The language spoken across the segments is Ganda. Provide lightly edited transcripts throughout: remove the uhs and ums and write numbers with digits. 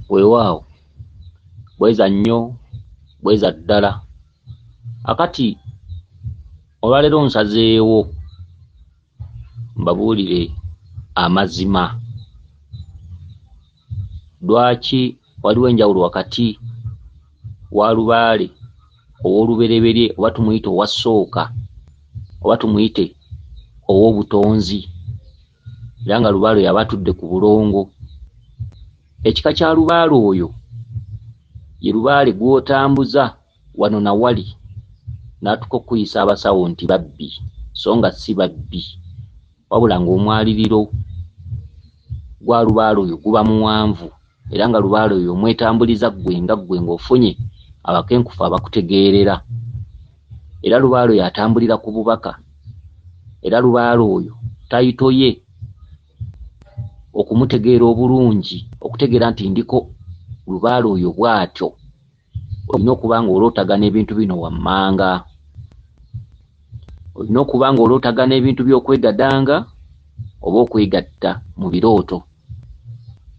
weewaawo bweza nnyo bweza ddala. Akati olwaleero nsazeewo mbabuulire amazima. Lwaki waliwo enjawulo wakati wa Lubaale ow'olubereberye oba tumuyite owasooka oba tumuyite ow'obutonzi, era nga Lubaale yaba atudde ku bulongo. Ekika kya Lubaale oyo ye Lubaale gw'otambuza wano na wali n'atuka okuyisa abasawo nti babbi, so nga si babbi, wabula ng'omwaliriro gwa Lubaale oyo guba muwanvu, era nga Lubaale oyo omwetambuliza ggwe ng'ofunye abakenkufu abakutegeerera. Era Lubaale oyo atambulira ku bubaka, era Lubaale oyo tayito ye okumutegeera obulungi, okutegeera nti ndiko Lubaale oyo bw'atyo. Olina okuba nga olootagana ebintu bino wammanga. Olina okuba nga olootagana ebintu by'okwegadanga oba okwegatta mu birooto.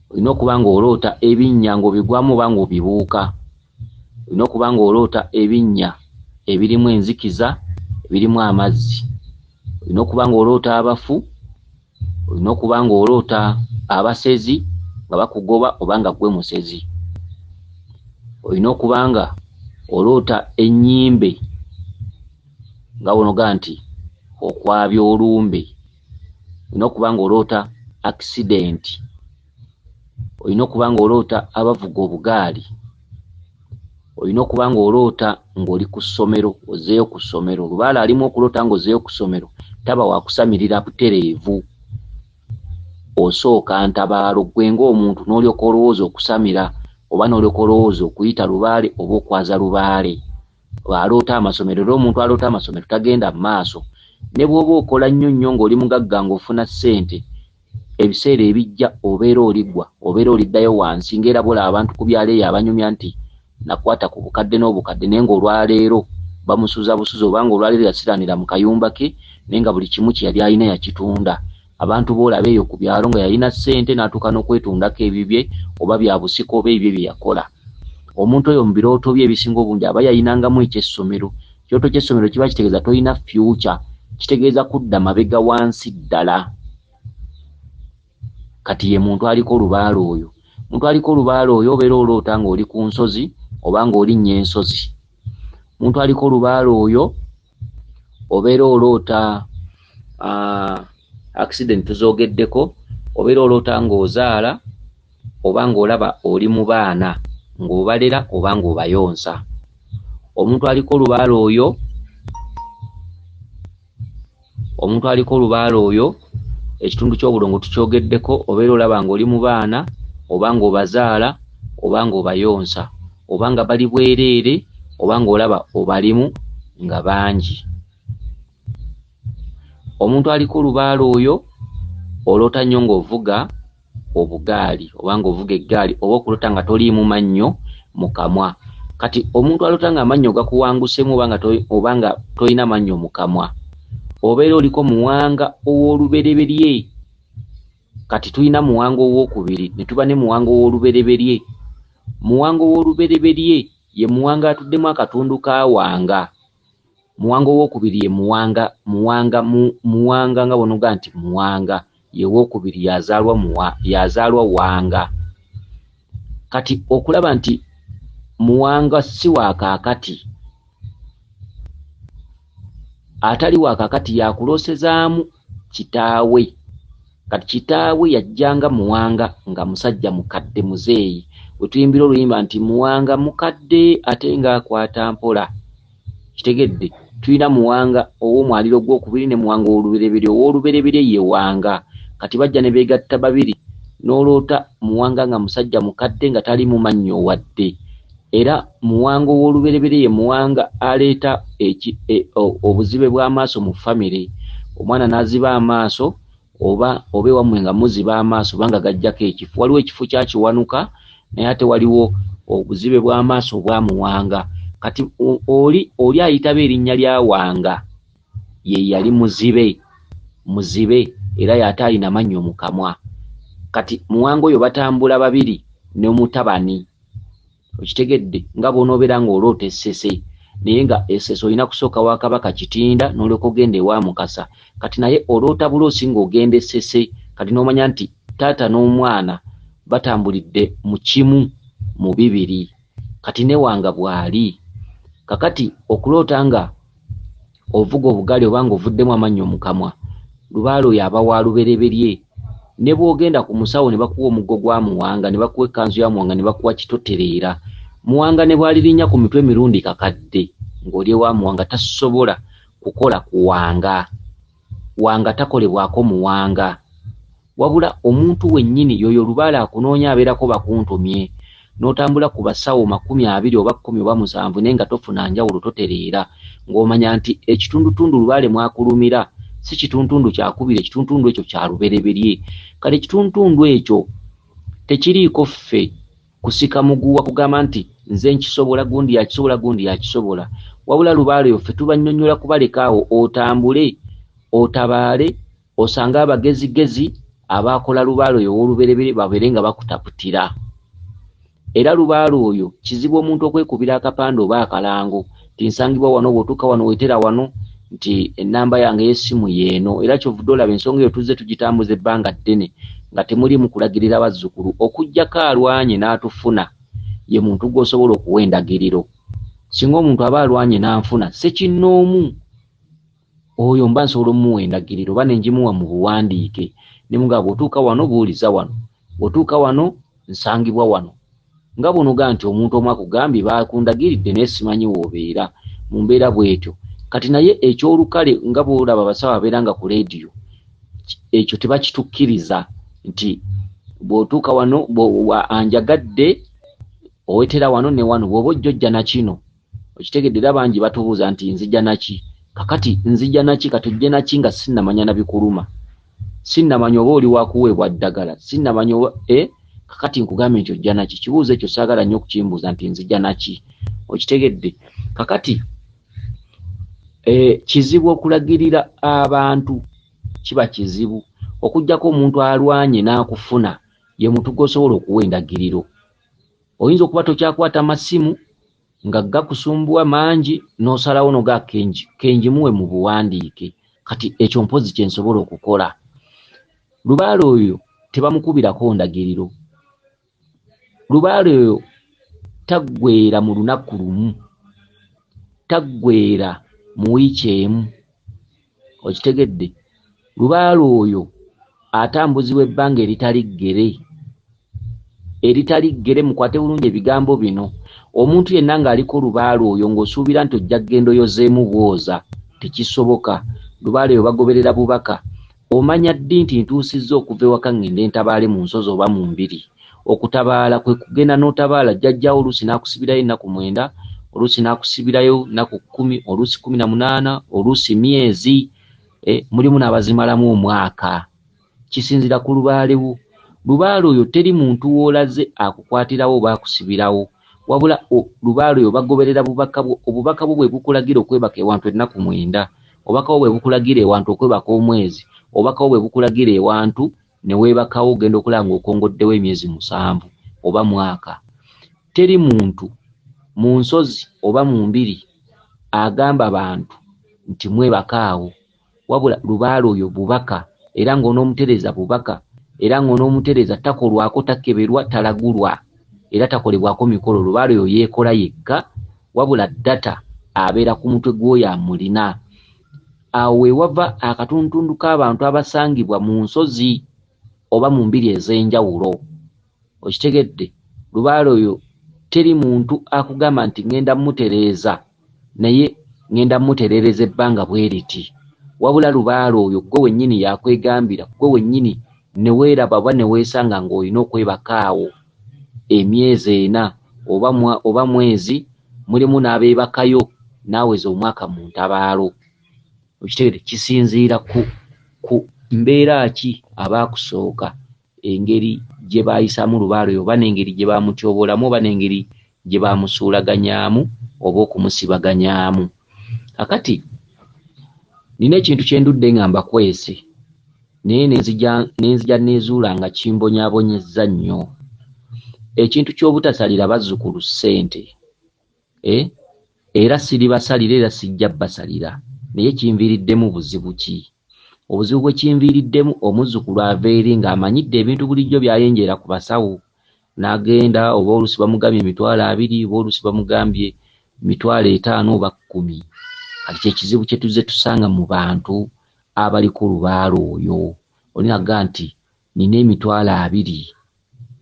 Olina okuba nga oloota ebinnya ng'obigwamu oba ng'obibuuka. Olina okuba nga oloota ebinnya ebirimu enzikiza, ebirimu amazzi. Olina okuba nga oloota abafu. Olina okuba nga oloota abasezi nga bakugoba oba nga ggwe musezi. Olina okuba nga oloota ennyimbe nga bonoga nti okwabya olumbe. Olina okuba nga oloota accident. Olina okuba nga oloota abavuga obugaali. Olina okuba nga oloota ng'oli ku ssomero, ozeeyo ku ssomero. Lubaale alimu okuloota ng'ozeeyo ku ssomero taba wakusamirira butereevu. Osooka ntabaalo ggwe ng'omuntu n'olyoka olowooza okusamira oba n'olyoka olowooza okuyita Lubaale oba okwaza Lubaale. Aloota amasomero, era omuntu aloota amasomero tagenda mu maaso. Ne bw'oba okola nnyo nnyo ng'oli mugagga ng'ofuna ssente, ebiseera ebijja obeera oligwa, obeera oliddayo wansi, ng'era bulaba abantu ku byalo eyo abanyumya nti nakwata ku bukadde n'obukadde naye ng'olwaleero bamusuza busuzi oba ng'olwaleero yasiranira mu kayumba ke naye nga buli kimu kye yali alina yakitunda. Abantu boolaba eyo ku byalo nga yalina ssente n'atuuka n'okwetundako ebibye oba bya busiko oba ebyo bye yakola. Omuntu oyo mu birooto bye ebisinga obungi aba yayinangamu ekyessomero. Ekyoto ky'essomero kiba kitegeeza tolina future, kitegeeza kudda mabega wansi ddala. Kati ye muntu aliko Lubaale oyo. Muntu aliko Lubaale oyo obeera oloota ng'oli ku nsozi oba ng'olinnya ensozi. Muntu aliko Lubaale oyo obeera oloota accident tuzoogeddeko, obeera oloota ng'ozaala oba ng'olaba oli mu baana ng'obalera oba ng'obayonsa. Omuntu aliko Lubaale oyo, ekitundu ky'obulongo tukyogeddeko, obeera olaba ng'oli mu baana oba ng'obazaala oba ng'obayonsa oba nga bali bwereere oba ng'olaba obalimu nga bangi. Omuntu aliko Lubaale oyo oloota nnyo ng'ovuga obugaali oba ng'ovuga eggaali oba okuloota nga toliimu mannyo mu kamwa. Kati omuntu aloota ng'amannyo gakuwangusemu oba nga tolina mannyo mu kamwa, obeera oliko muwanga ow'olubereberye. Kati tulina muwanga ow'okubiri ne tuba ne muwanga ow'olubereberye. Muwanga ow'olubereberye ye muwanga atuddemu akatundu ka wanga. Muwanga ow'okubiri ye muwanga nga bonoga nti muwanga ye wookubiri yazaalwa wanga. Kati okulaba nti muwanga si wa kaakati, atali wa kaakati yakuloosezaamu kitaawe. Kati kitaawe yajjanga muwanga nga musajja mukadde muzeeyi, we tuyimbira oluyimba nti muwanga mukadde ate ng'akwata mpola. Kitegedde, tulina muwanga ow'omwaliro gw'okubiri ne muwanga ow'olubereberye. Ow'olubereberye ye wanga. Kati bajja ne beegatta babiri n'oloota muwanga nga musajja mukadde nga tali mu mannyo wadde. Era muwanga ow'olubereberye ye muwanga aleeta obuzibe bw'amaaso mu famire. Omwana n'aziba amaaso oba ewammwe nga muziba amaaso oba nga gajjako ekifu. Waliwo ekifu kyakiwanuka naye ate waliwo obuzibe bw'amaaso bwa muwanga. Kati oli ayitaba erinnya lya wanga ye yali muzibe era y'ate alina mannyo mu kamwa. Kati muwanga oyo batambula babiri, ne mutabani okitegedde nga bonobeera ng'oloota essese naye nga essese olina kusooka wa Kabaka Kitinda n'olyoka ogenda ewa Mukasa kati naye oloota buloosi ng'ogenda essese kati n'omanya nti taata n'omwana batambulidde mu kimu mu bibiri kati ne wanga bw'ali kakati okuloota nga ovuga obugali oba ng'ovuddemu amannyo mu kamwa Lubaale oyo aba wa lubereberye ne bw'ogenda ku musawo ne bakuwa omuggo gwa Muwanga ne bakuwa ekkanzu ya Muwanga ne bakuwa kitotereera Muwanga ne bw'alirinnya ku mitwe emirundi kakadde ng'oli ewa Muwanga tasobola kukola ku Wanga. Wanga takolebwako Muwanga wabula omuntu wennyini yoyo Lubaale akunoonya abeerako bakuntumye n'otambula ku basawo 20 oba 10 oba 7 naye nga tofuna njawulo totereera ng'omanya nti ekitundutundu Lubaale mwakulumira si kituntundu kyakubira ekituntundu ekyo kya lubereberye kale ekituntundu ekyo tekiriiko ffe kusika muguwa kugamba nti nze nkisobola gundi yakisobola gundi yakisobola wabula Lubaale yo ffe tubannyonnyola kubaleka awo otambule otabaale osange abagezigezi abaakola Lubaale oyo ow'olubereberye babeere nga bakutaputira era Lubaale oyo kizibu omuntu okwekubira akapande oba akalango nti nsangibwa wano bw'otuuka wano weetera wano nti ennamba yange y'essimu yeeno era kyovudde olaba ensonga eyo tuzze tugitambuza ebbanga ddene nga temuli mu kulagirira bazzukulu okuggyako alwanye n'atufuna ye muntu gw'osobola okuwa endagiriro singa omuntu aba alwanye n'anfuna sekinnoomu oyo mba nsobola omuwa endagiriro oba ne ngimuwa mu buwandiike ne mugamba bw'otuuka wano buuliza wano bw'otuuka wano nsangibwa wano nga bonoga nti omuntu omu akugambye bakundagiridde naye simanyi w'obeera mu mbeera bw'etyo kati naye ekyolukale nga bw'olaba abasawo abeera nga ku leediyo ekyo tebakitukkiriza nti bw'otuuka wano anjagadde owetera wano ne wano bw'oba ojjojja na kino okitegedde era bangi batubuuza nti nzija naki kakati nzija naki kati ojje naki nga sinnamanya na bikuluma sinnamanya oba oli wakuweebwa ddagala sinnamanya oba kakati nkugambe nti ojja naki kibuuzo ekyo saagala nnyo okukimbuuza nti nzija naki okitegedde kakati kizibu okulagirira abantu kiba kizibu okuggyako omuntu alwanye n'akufuna ye muntu gw'osobola okuwa endagiriro oyinza okuba tokyakwata masimu nga gakusumbuwa mangi n'osalawo noga kenjimuwe mu buwandiike kati ekyo mpozi kye nsobola okukola Lubaale oyo tebamukubirako ndagiriro Lubaale oyo taggweera mu lunaku lumu taggweera mu wiiki emu okitegedde Lubaale oyo atambuzibwa ebbanga eritali ggere mukwate bulungi ebigambo bino omuntu yenna ng'aliko Lubaale oyo ng'osuubira nti ojja kgenda oyozeemu bwoza tekisoboka Lubaale oyo bagoberera bubaka omanya ddi nti ntuusizza okuva ewaka ngende ntabaale mu nsozi oba mu mbiri okutabaala kwe kugenda n'otabaala jjajjaawo oluusi n'akusibirayo ennaku 9 oluusi n'akusibirayo nnaku 10 oluusi 18 oluusi myezi mulimu n'abazimalamu omwaka kisinzira ku Lubaale wo Lubaale oyo teri muntu w'olaze akukwatirawo oba akusibirawo wabula Lubaale oyo bagoberera bubaka bwo obubaka bwo bwe bukulagira okwebaka ewantu ennaku 9 obubaka bwo bwe bukulagira ewantu okwebaka omwezi obubaka bwo bwe bukulagira ewantu ne weebakawo ogenda okulaba ng'okongoddewo emyezi 7 oba mwaka teri muntu mu nsozi oba mu mbiri agamba abantu nti mwebakaawo wabula Lubaale oyo bubaka era ng'onoomutereza bubaka era ng'onoomutereza takolwako takeberwa talagulwa era takolebwako mikolo Lubaale oyo yeekola yekka wabula data abeera ku mutwe gw'oyo amulina awo weva akatuntundu k'abantu abasangibwa mu nsozi oba mu mbiri ez'enjawulo okitegedde Lubaale oyo teri muntu akugamba nti ngenda mutereeza naye ngenda muterereza ebbanga bwe riti wabula Lubaale oyo gwe wennyini yakwegambira gwe wennyini ne weeraba oba ne weesanga ng'olina okwebakaawo emyezi 4 oba mwezi mulimu n'abeebakayo naaweza omwaka mu ntabaalo okitegedde kisinziira ku mbeera ki abaakusooka engeri gye baayisaamu Lubaale oyo oba n'engeri gye baamutyobolamu oba n'engeri gye baamusuulaganyaamu oba okumusibaganyaamu kakati nina ekintu kye ndudde nga mbakwese naye nenzija neezuula nga kimbonyaabonyezza nnyo ekintu ky'obutasalira bazzukulu ssente era siribasalira era sijja basalira naye kinviiriddemu buzibu ki? Obuzibu bwe kinviiriddemu omuzzukulu ava eri ng'amanyidde ebintu bulijjo by'ayenjera ku basawo n'agenda oba oluusi bamugambye 20,000 oba oluusi bamugambye 50,000 oba 10. Kati kyekizibu kye tuzze tusanga mu bantu abali ku lubaalo oyo. Olinaga nti nina 20,000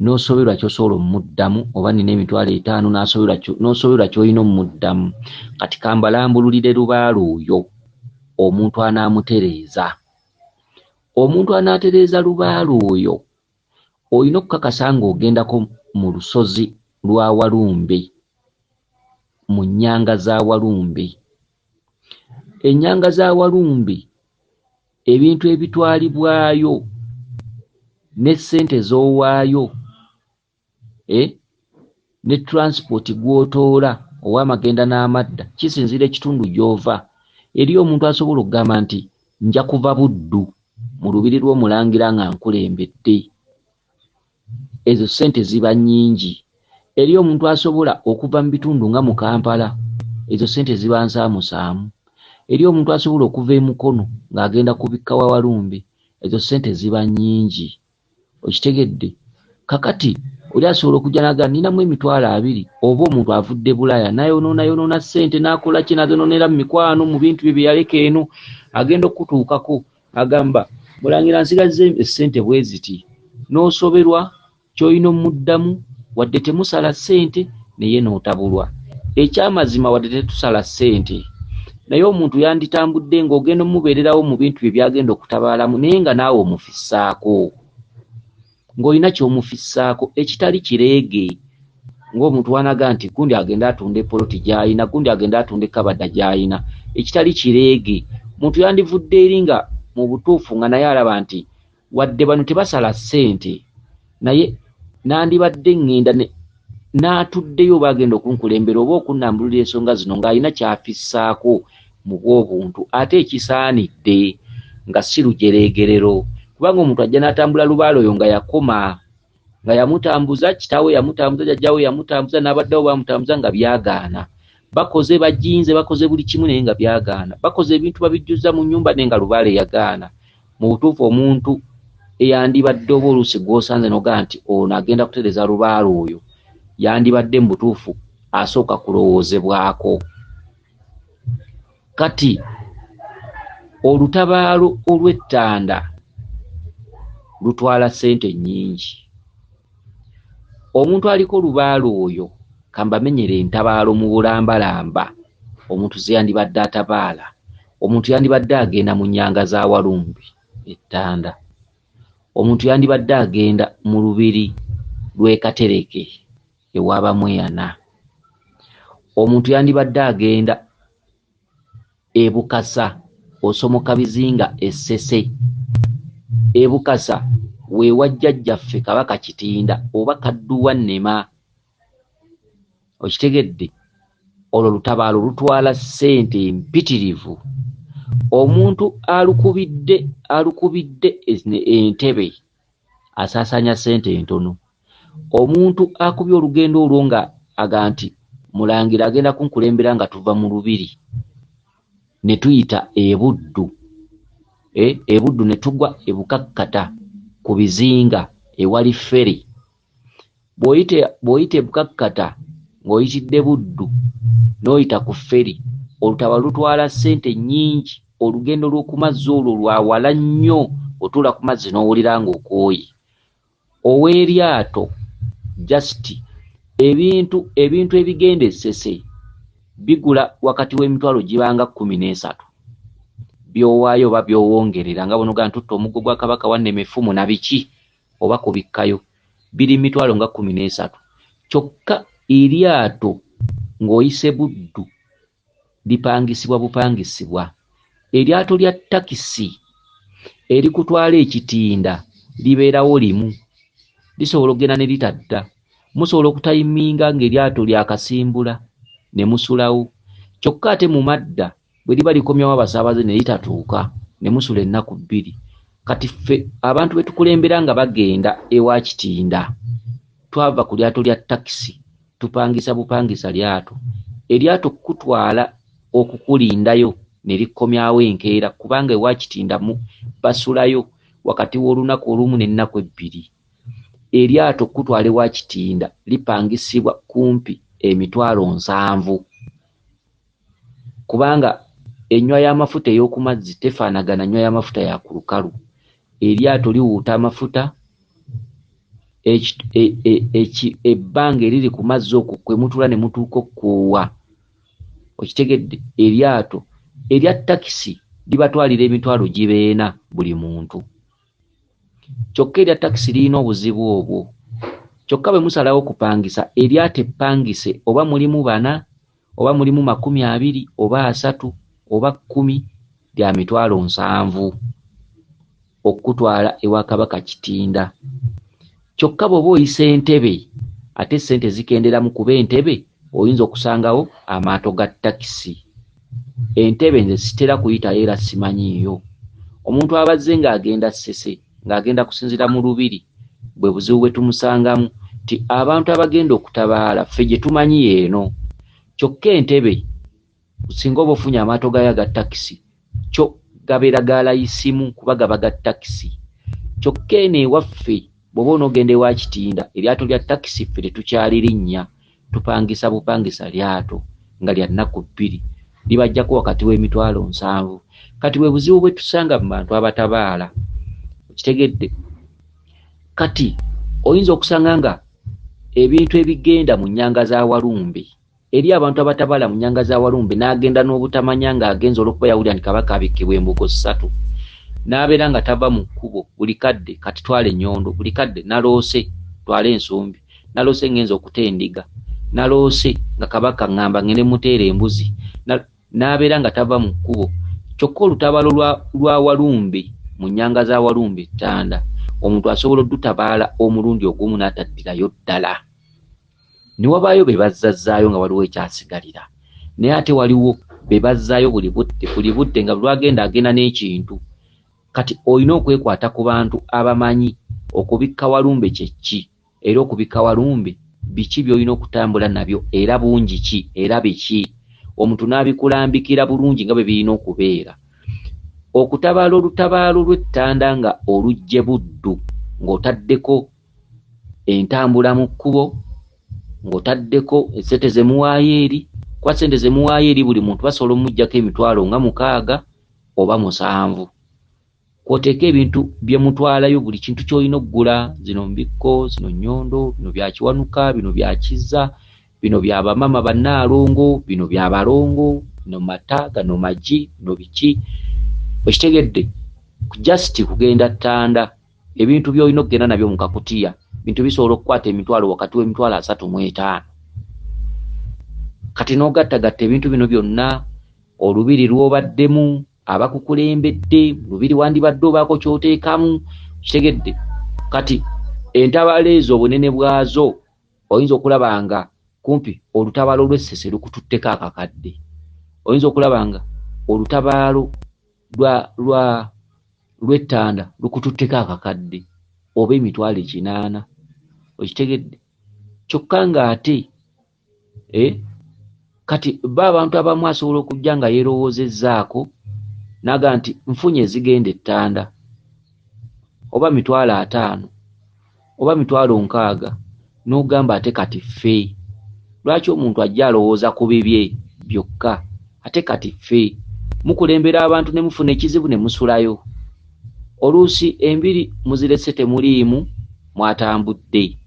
n'osoberwa ky'osobola omuddamu oba nina 50,000 n'osoberwa ky'olina omuddamu. Kati kambalambululire lubaalo oyo omuntu anaamutereeza. Omuntu anaatereeza lubaalo oyo olina okukakasa ng'ogendako mu lusozi lwa Walumbe, mu nnyanga za Walumbe. Ennyanga za Walumbe ebintu ebitwalibwayo ne ssente z'owaayo ne transport gw'otoola ow'amagenda n'amadda kisinziira ekitundu gy'ova. Eri omuntu asobola okugamba nti nja kuva Buddu mu lubiri lw'Omulangira nga nkulembedde. Ezo ssente ziba nnyingi. Eri omuntu asobola okuva mu bitundu nga mu Kampala, ezo ssente ziba nsaamusaamu. Eri omuntu asobola okuva e Mukono ng'agenda kubikka wa Walumbe, ezo ssente ziba nnyingi. Okitegedde? Kakati oli asobola okujja n'agamba ninamu 20,000 oba omuntu avudde Bulaaya nayonoona ssente n'akola ki n'azonoonera mu mikwano mu bintu bye bye yaleka eno, agenda okutuukako agamba Mulangira nsigazze ssente bwe ziti, n'osoberwa ky'olina omuddamu wadde temusala ssente naye n'otabulwa. Ekyamazima wadde tetusala ssente naye omuntu yanditambudde ng'ogenda omubeererawo mu bintu bye byagenda okutabaalamu naye nga naawe omufissaako, ng'olina ky'omufissaako ekitali kireege. Ng'omuntu wanaga nti gundi agenda atunda epoloti gy'ayina, gundi agenda atunda ekabada gy'ayina, ekitali kireege. Muntu yandivudde eri nga mu butuufu nga naye alaba nti wadde bano tebasala ssente naye nandibadde ngenda n'atuddeyo bagenda okunkulembera oba okunnambulira ensonga zino ng'alina ky'afissaako mu bw'obuntu ate ekisaanidde nga si lujereegerero. Kubanga omuntu ajja n'atambula lubaalo oyo nga yakoma, nga yamutambuza kitaawe yamutambuza jjajjaawe yamutambuza n'abaddewo bamutambuza nga byagaana. Bakoze bajinze bakoze buli kimu naye nga byagaana. Bakoze ebintu babijjuza mu nnyumba naye nga lubaale yagaana. Mu butuufu omuntu eyandibadde oba oluusi gw'osanze noga nti ono agenda kutereeza lubaalo oyo yandibadde mu butuufu asooka kulowoozebwako. Kati olutabaalo olw'ettanda lutwala ssente nnyingi. Omuntu aliko lubaalo oyo kambamenyere entabaalo mu bulambalamba, omuntu ze yandibadde atabaala, omuntu yandibadde agenda mu nnyanga za Walumbe ettanda, omuntu yandibadde agenda mu lubiri lw'e Katereke ewaabamweyana, omuntu yandibadde agenda e Bukasa osomoka bizinga Essese, e Bukasa we wajjajjaffe Kabaka Kitinda oba Kadduwa Nnema. Okitegedde? Olwo lutabaalo lutwala ssente mpitirivu. Omuntu alukubidde entebe asaasaanya ssente entono. Omuntu akubye olugendo olwo nga aga nti Mulangira agenda kunkulembera nga tuva mu lubiri ne tuyita e Buddu, e Buddu ne tugwa e Bukakkata ku bizinga ewali feri. Bw'oyita e Bukakkata ng'oyitidde Buddu n'oyita ku feri, olutabaalo lutwala ssente nnyingi. Olugendo lw'oku mazzi olwo lwawala nnyo, otuula ku mazzi n'owulira ng'okooye. Ow'eryato just ebintu ebigenda Essese bigula wakati w'emitwalo gibanga 13 byowaayo oba byowongerera nga bonoga ntutta omuggo gwa Kabaka Wannema effumu na biki oba kubikkayo biri mitwalo nga 13. Kyokka eryato ng'oyise Buddu lipangisibwa bupangisibwa. Eryato lya takisi erikutwala ekitinda libeerawo limu, lisobola okugenda ne litadda. Musobola okutayiminga ng'eryato lyakasimbula ne musulawo. Kyokka ate mu madda bwe liba likomyawo abasaabaze ne litatuuka ne musula ennaku 2. Kati ffe abantu be tukulembera nga bagenda ewa Kitinda twava ku lyato lya taxi tupangisa bupangisa lyato eryato kutwala okukulindayo ne likomyawo enkeera kubanga ewakitindamu basulayo wakati w'olunaku olumu n'ennaku ebbiri. Eryato kutwala ewakitinda lipangisibwa kumpi $7,000 kubanga ennywa y'amafuta ey'oku mazzi tefaanagana nnywa y'amafuta ya ku lukalu. Eryato liwuuta amafuta ebbanga eriri ku mazzi okwo kwe mutula ne mutuuka okkuuwa. Okitegedde? Eryato erya takisi libatwalira emitwalo gibeena buli muntu. Kyokka erya takisi lirina obuzibu obwo. Kyokka bwe musalawo okupangisa eryato eppangise oba mulimu 4 oba mulimu 20 oba 3 oba 10 lya $7,000 okutwala ewa Kabaka Kitinda. Kyokka bw'oba oyisa Entebbe ate ssente zikenderamu kuba Entebbe oyinza okusangawo amaato ga takisi. Entebbe nze sitera kuyitayo era simanyiiyo. Omuntu abazze ng'agenda Ssese ng'agenda kusinzira mu Lubiri bwe buzibu bwe tumusangamu ti abantu abagenda okutabaala ffe gye tumanyi eno. Kyokka Entebbe singa oba ofunye amaato gayo aga takisi kyo gabeera ga layisimu kuba gaba ga takisi. Kyokka eno ewaffe bw'oba onoogenda ewa Kitinda eryato lya takisi ffe tetukyalirinnya tupangisa bupangisa lyato nga lya nnaku 2 libajjako wakati w'emitwalo 7. Kati bwe buzibu bwe tusanga mu bantu abatabaala. Okitegedde? Kati oyinza okusanga nga ebintu ebigenda mu nnyanga za Walumbe eri abantu abatabaala mu nnyanga za Walumbe n'agenda n'obutamanya ng'agenza olw'okuba yawulira nti Kabaka abikkibwa embugo 3 n'abeera nga tava mu kkubo buli kadde kati twala Ennyondo, buli kadde naloose twala Ensumbi, naloose ngenza okutendiga, naloose nga Kabaka ngamba ngende muteera embuzi, n'abeera nga tava mu kkubo. Kyokka olutabaalo lwa Walumbe mu nnyanga za Walumbe Ttanda omuntu asobola oddutabaala omulundi ogumu n'ataddirayo ddala. Ne wabaayo be bazzazzaayo nga waliwo ekyasigalira, naye ate waliwo be bazzaayo buli budde nga lwagenda agenda n'ekintu. Kati olina okwekwata ku bantu abamanyi okubikka Walumbe kye ki era okubikka Walumbe biki by'olina okutambula nabyo era bungi ki era biki, omuntu n'abikulambikira bulungi nga bwe birina okubeera. Okutabaala olutabaalo lw'Ettanda nga olujje Buddu ng'otaddeko entambula mu kkubo, ng'otaddeko essente ze muwaayo eri, kwa ssente ze muwaayo eri buli muntu basobola omuggyako emitwalo nga 6 oba 7. Kwoteeka ebintu bye mutwalayo buli kintu ky'olina okugula, zino mbikko, zino nnyondo, bino bya Kiwanuka, bino bya Kizza, bino bya bamama bannaalongo, bino bya balongo, bino mata, gano magi, bino biki. Okitegedde? Just kugenda Ttanda ebintu by'olina okugenda nabyo mu kakutiya bintu bisobola okukwata emitwalo wakati w'emitwalo 3 mu 5. Kati n'ogattagatta ebintu bino byonna olubiri lw'obaddemu abakukulembedde lubiri wandibadde obaako ky'oteekamu. Kitegedde? Kati entabaalo ezo obunene bwazo oyinza okulaba nga kumpi olutabaalo lw'Essese lukututteko akakadde, oyinza okulaba nga olutabaalo lw'Ettanda lukututteko akakadde oba emitwalo 8. Okitegedde? Kyokka ng'ate kati abantu abamu asobola okujja nga yeerowoozezzaako naga nti nfunye ezigenda Ttanda oba mitwalo 5 oba mitwalo 6 n'ogamba ate kati ffe. Lwaki omuntu ajja alowooza ku bibye byokka ate kati ffe mukulembera abantu ne mufuna ekizibu ne musulayo, oluusi embiri muzirese temuliimu mwatambudde.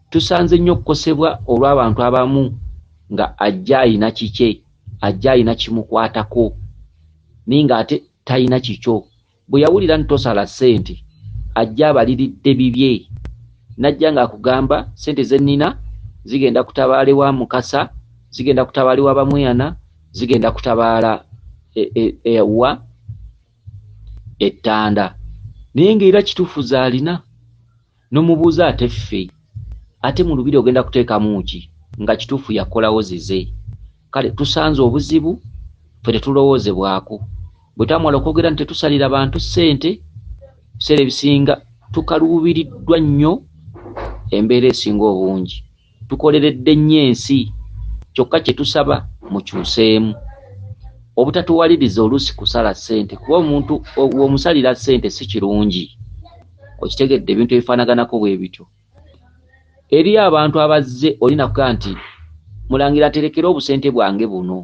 Tusanze nnyo okukosebwa olw'abantu abamu nga ajja ayina kike, ajja ayina kimukwatako naye ng'ate tayina kikyo. Bwe yawulira nti tosala ssente ajja abaliridde bibye, najja ng'akugamba ssente ze nnina zigenda kutabaala ewa Mukasa, zigenda kutabaala ewa Bamweyana, zigenda kutabaala ewa Ettanda. Naye ng'era kituufu zaalina n'omubuuza ate ffe ate mu lubiri ogenda kuteekamu ki nga kituufu yakolawo zize. Kale tusanze obuzibu ffe tetulowoozebwako. Bwe twamala okwogera nti tetusalira bantu ssente, biseera ebisinga tukaluubiriddwa nnyo embeera esinga obungi tukoleredde nnyo ensi kyokka kye tusaba mukyuseemu obutatuwaliriza oluusi kusala ssente kuba omuntu omusalira ssente si kirungi okitegedde ebintu ebifaanaganako bwe bityo eri abantu abazze olina kugaa nti Mulangira aterekera obusente bwange buno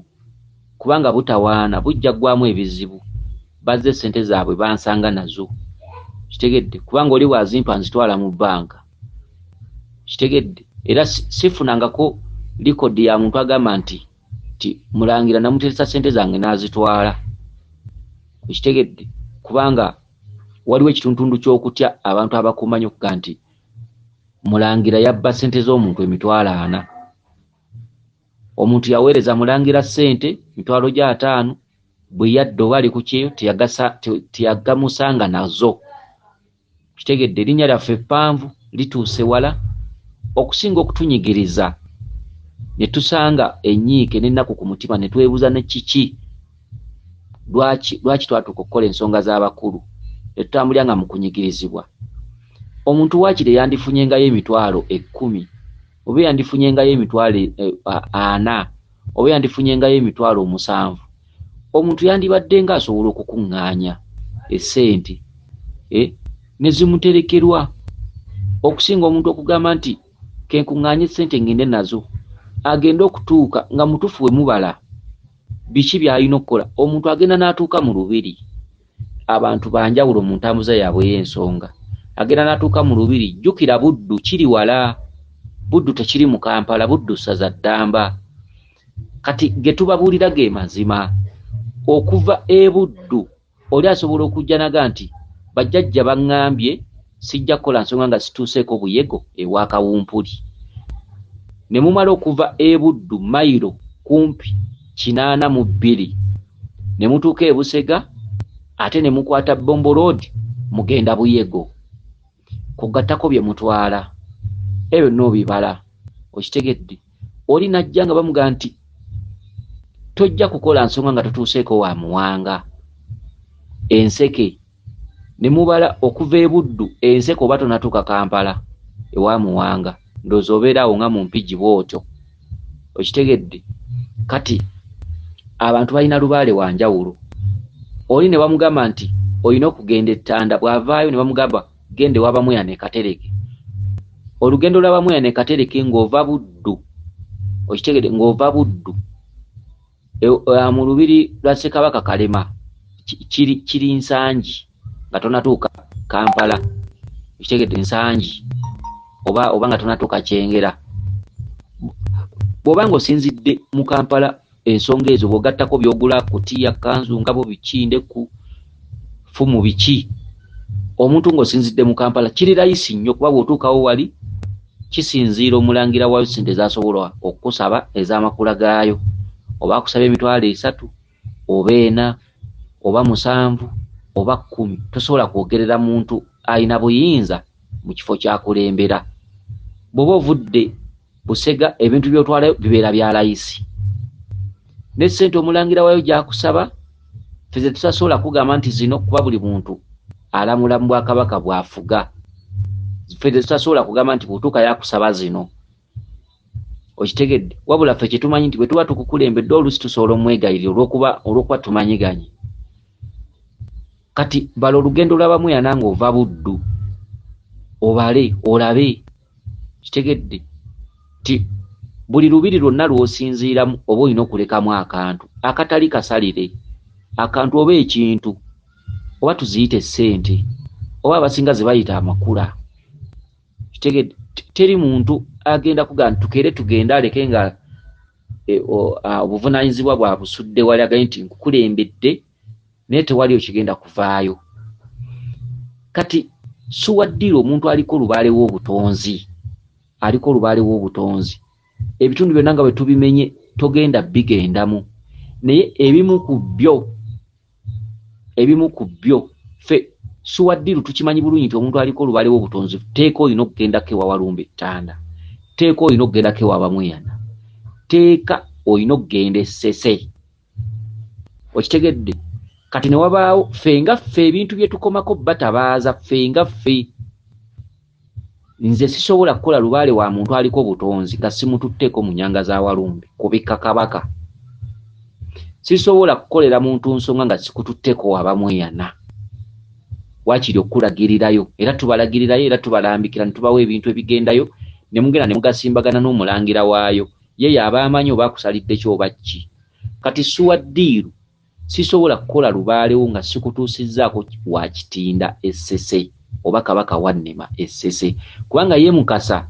kubanga butawaana bujja ggwamu ebizibu bazze ssente zaabwe bansanga nazo kitegedde kubanga oli wazimpa nzitwala mu bbanka kitegedde era sifunangako likodi ya muntu agamba nti Mulangira namuteresa ssente zange n'azitwala kitegedde kubanga waliwo ekituntundu ky'okutya abantu abakumanyi okuga nti Mulangira yabba ssente z'omuntu emitwalo 4 omuntu yaweereza Mulangira ssente mitwalo gya 5 bwe yadda oba ali ku kyeyo teyagamusanga nazo kitegedde erinnya lyaffe eppanvu lituuse wala okusinga okutunyigiriza ne tusanga ennyiike n'ennaku ku mutima ne twebuuza ne kiki lwaki twatuuka okukola ensonga z'abakulu ne tutambulya nga mu kunyigirizibwa omuntu waakiri yandifunyengayo emitwalo 10 oba yandifunyengayo emitwalo 4 oba yandifunyengayo emitwalo 7 omuntu yandibadde nga asobola okukuŋŋaanya essente ne zimuterekerwa okusinga omuntu okugamba nti kenkuŋŋaanye essente ngende nazo agenda okutuuka nga mutufu we mubala biki by'alina okukola omuntu agenda n'atuuka mu lubiri abantu banjawulo mu ntambuza yaabwe y'ensonga agenda n'atuuka mu lubiri jjukira Buddu kiri wala Buddu tekiri mu Kampala Buddu ssaza Ddamba kati ge tubabuulira ge mazima okuva Buddu oli asobola okujja naga nti bajjajja baŋŋambye sijja kukola nsonga nga situuseeko buyego ewa Kawumpuli ne mumala okuva Buddu mayiro kumpi 82 ne mutuuka Busega ate ne mukwata Bombo Road mugenda Buyego kugattako bye mutwala ebyo n'obibala okitegedde oli najja nga bamugaa nti tojja kukola nsonga nga tutuuseeko wa Muwanga enseke ne mubala okuva Buddu enseke oba tonatuuka Kampala ewa Muwanga ndowooza obeeraawo nga mu mpigi bw'otyo okitegedde kati abantu balina lubaale wa njawulo oli ne bamugamba nti olina okugenda Ettanda bw'avaayo ne bamugamba gende w'Abamweya ne Katereke olugendo lw'Abamweya ne Katereke ng'ova Buddu okitegedde ng'ova Buddu mu lubiri lwa Ssekabaka Kalema kiri Nsangi nga tonatuuka Kampala okitegedde Nsangi oba nga tonatuuka Kyengera bw'oba ng'osinzidde mu Kampala ensonga ezo bw'ogattako by'ogula kutiya kanzu ngabo bikinde ku fumu biki omuntu ng'osinzidde mu Kampala kiri layisi nnyo kuba bw'otuukawo wali kisinziira Omulangira waayo ssente z'asobola okukusaba ez'amakula gaayo oba akusaba emitwalo 3 oba 4 oba 7 oba 10 tosobola kwogerera muntu alina buyinza mu kifo kyakulembera bw'oba ovudde Busega ebintu by'otwalayo bibeera bya layisi ne ssente Omulangira waayo gy'akusaba ffe tutasobola kugamba nti zino kuba buli muntu alamula mu Bwakabaka bw'afuga ffe tutasobola kugamba nti bw'otuuka yakusaba zino okitegedde wabula ffe kyetumanyi nti bwe tuba tukukulembedde oluusi tusobola omwegayirira olw'okuba tumanyiganye kati bala olugendo lw'Abamweya nange ova Buddu obale olabe kitegedde ti buli lubiri lwonna lw'osinziiramu oba olina okulekamu akantu akatali kasalire akantu oba ekintu oba tuziyite ssente oba abasinga ze bayita amakula kitegedde teri muntu agenda kugaa nti tukere tugende aleke nga obuvunaanyizibwa bwa busudde wali agaye nti nkukulembedde naye tewali okigenda kuvaayo kati suwaddira omuntu aliko olubaale w'obutonzi ebitundu byonna nga bwe tubimenye togenda bigendamu naye ebimu ku byo ffe suwaddiru tukimanyi bulungi nti omuntu aliko olubaale w'obutonzi teeka olina okugendako ewa Walumbe Ttanda teeka olina okugendako ewa Bamweya teeka olina okugenda Essese okitegedde kati ne wabaawo ffe nga ffe ebintu bye tukomako batabaaza ffe nga ffe nze sisobola kukola lubaale wa muntu aliko obutonzi nga simututteko mu nyanga za Walumbe kubikka kabaka. Sisobola kukolera muntu nsonga nga sikututteko abamweyana. Wakiri okulagirirayo era tubalagirirayo era tubalambikira ntubawo ebintu ebigendayo ne mugenda ne mugasimbagana n'omulangira waayo ye yaba amanyi oba akusalidde kyoba ki. Kati Suwaddiiru sisobola kukola lubaalewo nga sikutuusizzaako wa Kitinda Essese oba Kabaka Wannema Essese kubanga ye Mukasa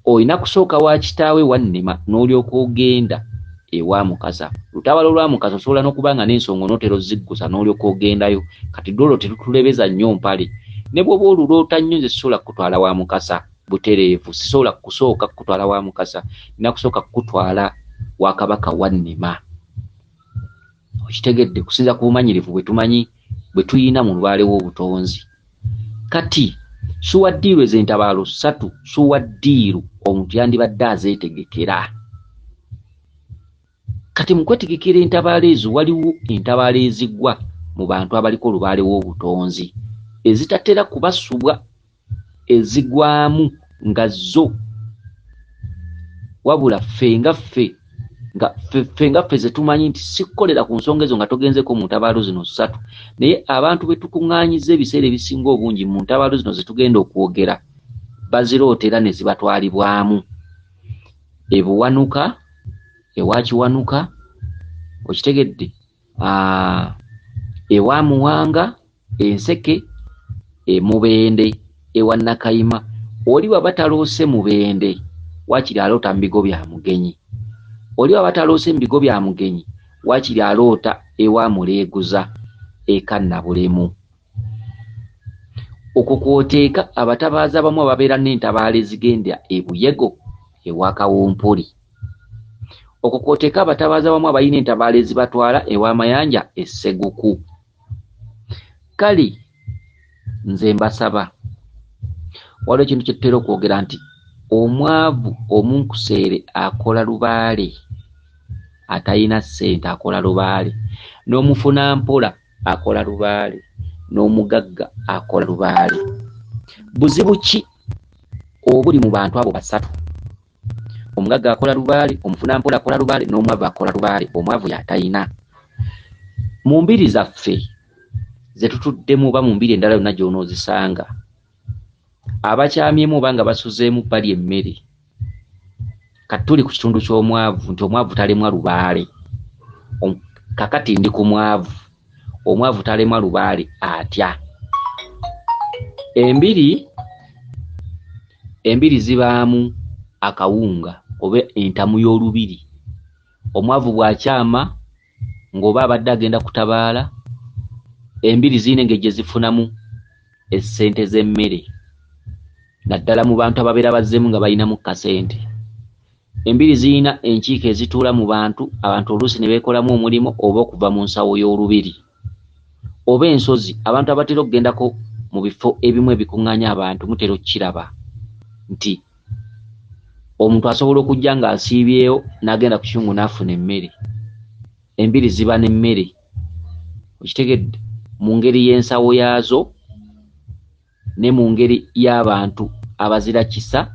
olina kusooka wa kitaawe Wannema n'olyoka ogenda ewa Mukasa. Lutabalo lwa Mukasa osobola n'okubanga n'ensonga n'otero ziggusa n'olyoka ogendayo. Kati dolo tetutulebeza nnyo mpale ne bw'oba oluloota nnyo nze sisobola kukutwala wa Mukasa butereevu, sisobola kusooka kukutwala wa Mukasa, nina kusooka kukutwala wa Kabaka Wannema. Okitegedde kusinza ku bumanyirivu bwe tumanyi bwe tuyina mu lubaale w'obutonzi. Kati Suwaddiiru ez'entabaalo 3 Suwaddiiru omuntu yandibadde azeetegekera. Kati mu kwetegekera entabaalo ezo waliwo entabaalo eziggwa mu bantu abaliko olubaale w'obutonzi ezitatera kubasubwa ezigwamu nga zo wabula ffe nga ffe zetumanyi nti sikukolera ku nsonga ezo nga togenzeko mu ntabaalo zino 3 naye abantu be tukuŋŋaanyiza ebiseera ebisinga obungi mu ntabaalo zino ze tugenda okwogera bazirootera ne zibatwalibwamu. Ebuwanuka ewa Kiwanuka okitegedde, ewa Muwanga, Enseke, Mubende, ewa Nakayima. Oli bw'aba taloose Mubende wakiri aloota mu bigo bya Mugenyi. Oli bw'aba taloose mu bigo bya Mugenyi wakiri aloota ewa Muleeguza eka Nabulemu. Okwo kw'oteeka abatabaazi abamu ababeera n'entabaalo ezigenda e Buyego ewa Kawumpuli. Okwo kw'oteeka abatabaazi abamu abalina entabaalo ezibatwala ewa Mayanja e Sseguku. Kale nze mbasaba waliwo ekintu kye tutera okwogera nti omwavu omunkuseere akola lubaale atalina ssente akola lubaale, n'omufuna mpola akola lubaale, n'omugagga akola lubaale. Buzibu ki obuli mu bantu abo basatu? Omugagga akola lubaale, omufuna mpola akola lubaale, n'omwavu akola lubaale. Omwavu y'atalina. Mu mbiri zaffe ze tutuddemu oba mu mbiri endala yonna gy'onoozisanga abakyamyemu oba nga basuzeemu bali emmere. Kati tuli ku kitundu ky'omwavu nti omwavu talemwa lubaale. Kakati ndi ku mwavu, omwavu talemwa lubaale atya? Embiri zibaamu akawunga oba entamu y'olubiri. Omwavu bw'akyama ng'oba abadde agenda kutabaala, embiri ziyina engeri gye zifunamu essente z'emmere, naddala mu bantu ababeera bazzeemu nga balinamu kasente. Embiri ziyina enkiiko ezituula mu bantu, abantu oluusi ne beekolamu omulimu oba okuva mu nsawo y'olubiri, oba ensozi. Abantu abatera okugendako mu bifo ebimu ebikuŋŋaanya abantu mutera okukiraba nti omuntu asobola okujja ng'asiibyeyo n'agenda ku kiyungu n'afuna emmere. Embiri ziba n'emmere, okitegedde, mu ngeri y'ensawo yaazo ne mu ngeri y'abantu abazira kisa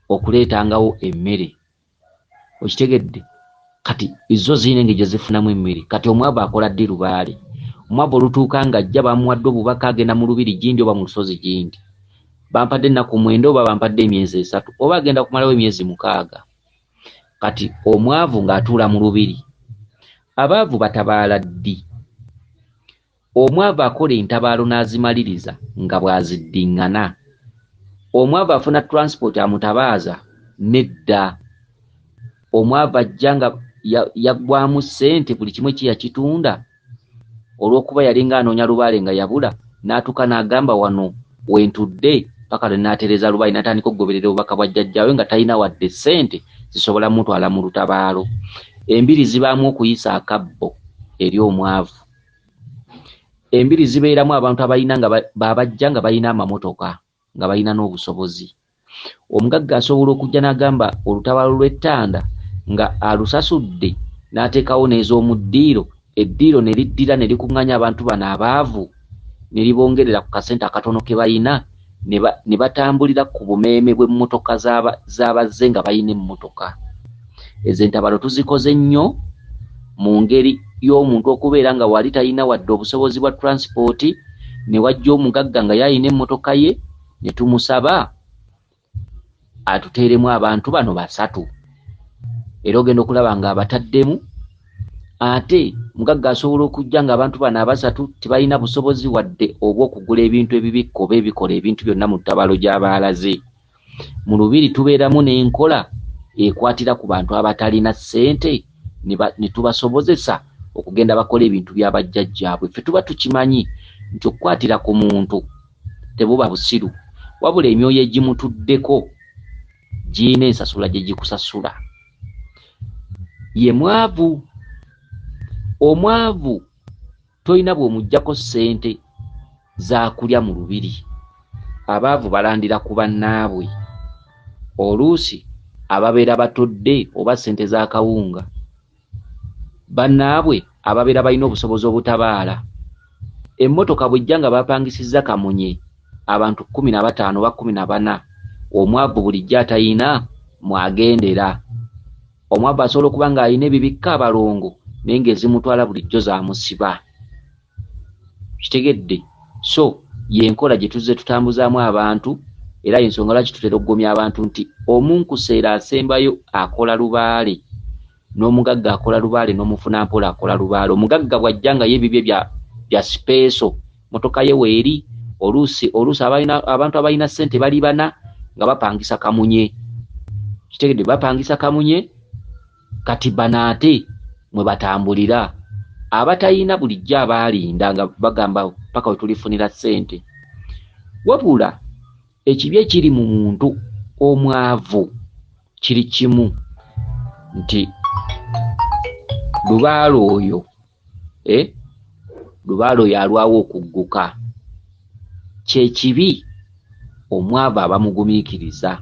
okuleetangawo emmere, okitegedde. Kati izo ziyina engeri gye zifunamu emmere. Kati omwavu akola ddi lubaale? Omwavu olutuuka ng'ajja bamuwadde obubaka agenda mu lubiri gindi oba mu lusozi gindi, bampadde ennaku 9 oba bampadde emyezi 3 oba agenda kumalawo emyezi 6. Kati omwavu ng'atuula mu lubiri, abaavu batabaala ddi? Omwavu akola entabaalo n'azimaliriza nga bw'aziddiŋŋana. Omwavu afuna transport amutabaaza? Nedda. Omwavu ajja nga yaggwamu ssente, buli kimu kiyakitunda olw'okuba yalinga anoonya lubaale nga yabula, n'atuuka n'agamba wano wentudde paka lwe n'atereza lubaale, n'atandika okugoberera obubaka bwa jjajjaawe nga talina wadde ssente zisobola mutwala mu lutabaalo. Embiri zibaamu okuyisa akabbo eri omwavu. Embiri zibeeramu abantu abalina nga babajja nga balina amamotoka nga balina n'obusobozi. Omugagga asobola okujja n'agamba olutabaalo lw'ettanda nga alusasudde n'ateekawo n'ez'omu ddiiro, eddiiro ne liddira ne likuŋŋaanya abantu bano abaavu ne libongerera ku kasente akatono ke balina ne batambulira ku bumeeme bw'emmotoka z'abazze nga bayina emmotoka. Ezo entabalo tuzikoze nnyo mu ngeri y'omuntu okubeera nga wali talina wadde obusobozi bwa transport ne wajja omugagga nga yalina emmotoka ye ne tumusaba atuteeremu abantu bano 3 era ogenda okulaba nga abataddemu ate mugagga asobola okujja nga abantu bano 3 tebalina busobozi wadde obw'okugula ebintu ebibikka oba ebikola ebintu byonna mu ttabalo gy'abaalaze. Mu lubiri tubeeramu n'enkola ekwatira ku bantu abatalina ssente ne tubasobozesa okugenda bakola ebintu by'abajjajjaabwe. Ffe tuba tukimanyi nti okukwatira ku muntu tebuba busiru wabula emyoyo egimutuddeko giyina ensasula gye gikusasula. Ye mwavu. Omwavu toyina bw'omuggyako ssente za kulya mu lubiri. Abaavu balandira ku bannaabwe. Oluusi ababeera batodde oba ssente za kawunga bannaabwe ababeera balina obusobozi obutabaala. Emmotoka bw'ejja nga bapangisizza kamunye abantu 15 oba 14, omwavu bulijjo atayina mwagendera. Omwavu asobola okuba ng'alina ebibikka abalongo naye ng'ezimutwala bulijjo zaamusiba. Kitegedde? So yenkola gye tuzze tutambuzaamu abantu era y'ensonga lwaki tutera okugomya abantu nti omunkuseera asembayo akola lubaale n'omugagga akola lubaale n'omufunampola akola lubaale. Omugagga bw'ajja nga ye bibye bya sipeeso motoka ye weeri oluusi abantu abalina ssente bali 4 nga bapangisa kamunye. Kitegedde? Bapangisa kamunye kati banaate mwe batambulira. Abatayina bulijjo abaalinda nga bagamba paka we tulifunira ssente. Wabula ekibi ekiri mu muntu omwavu kiri kimu nti lubaale oyo alwawo okugguka. Kyekibi omwavu abamugumiikiriza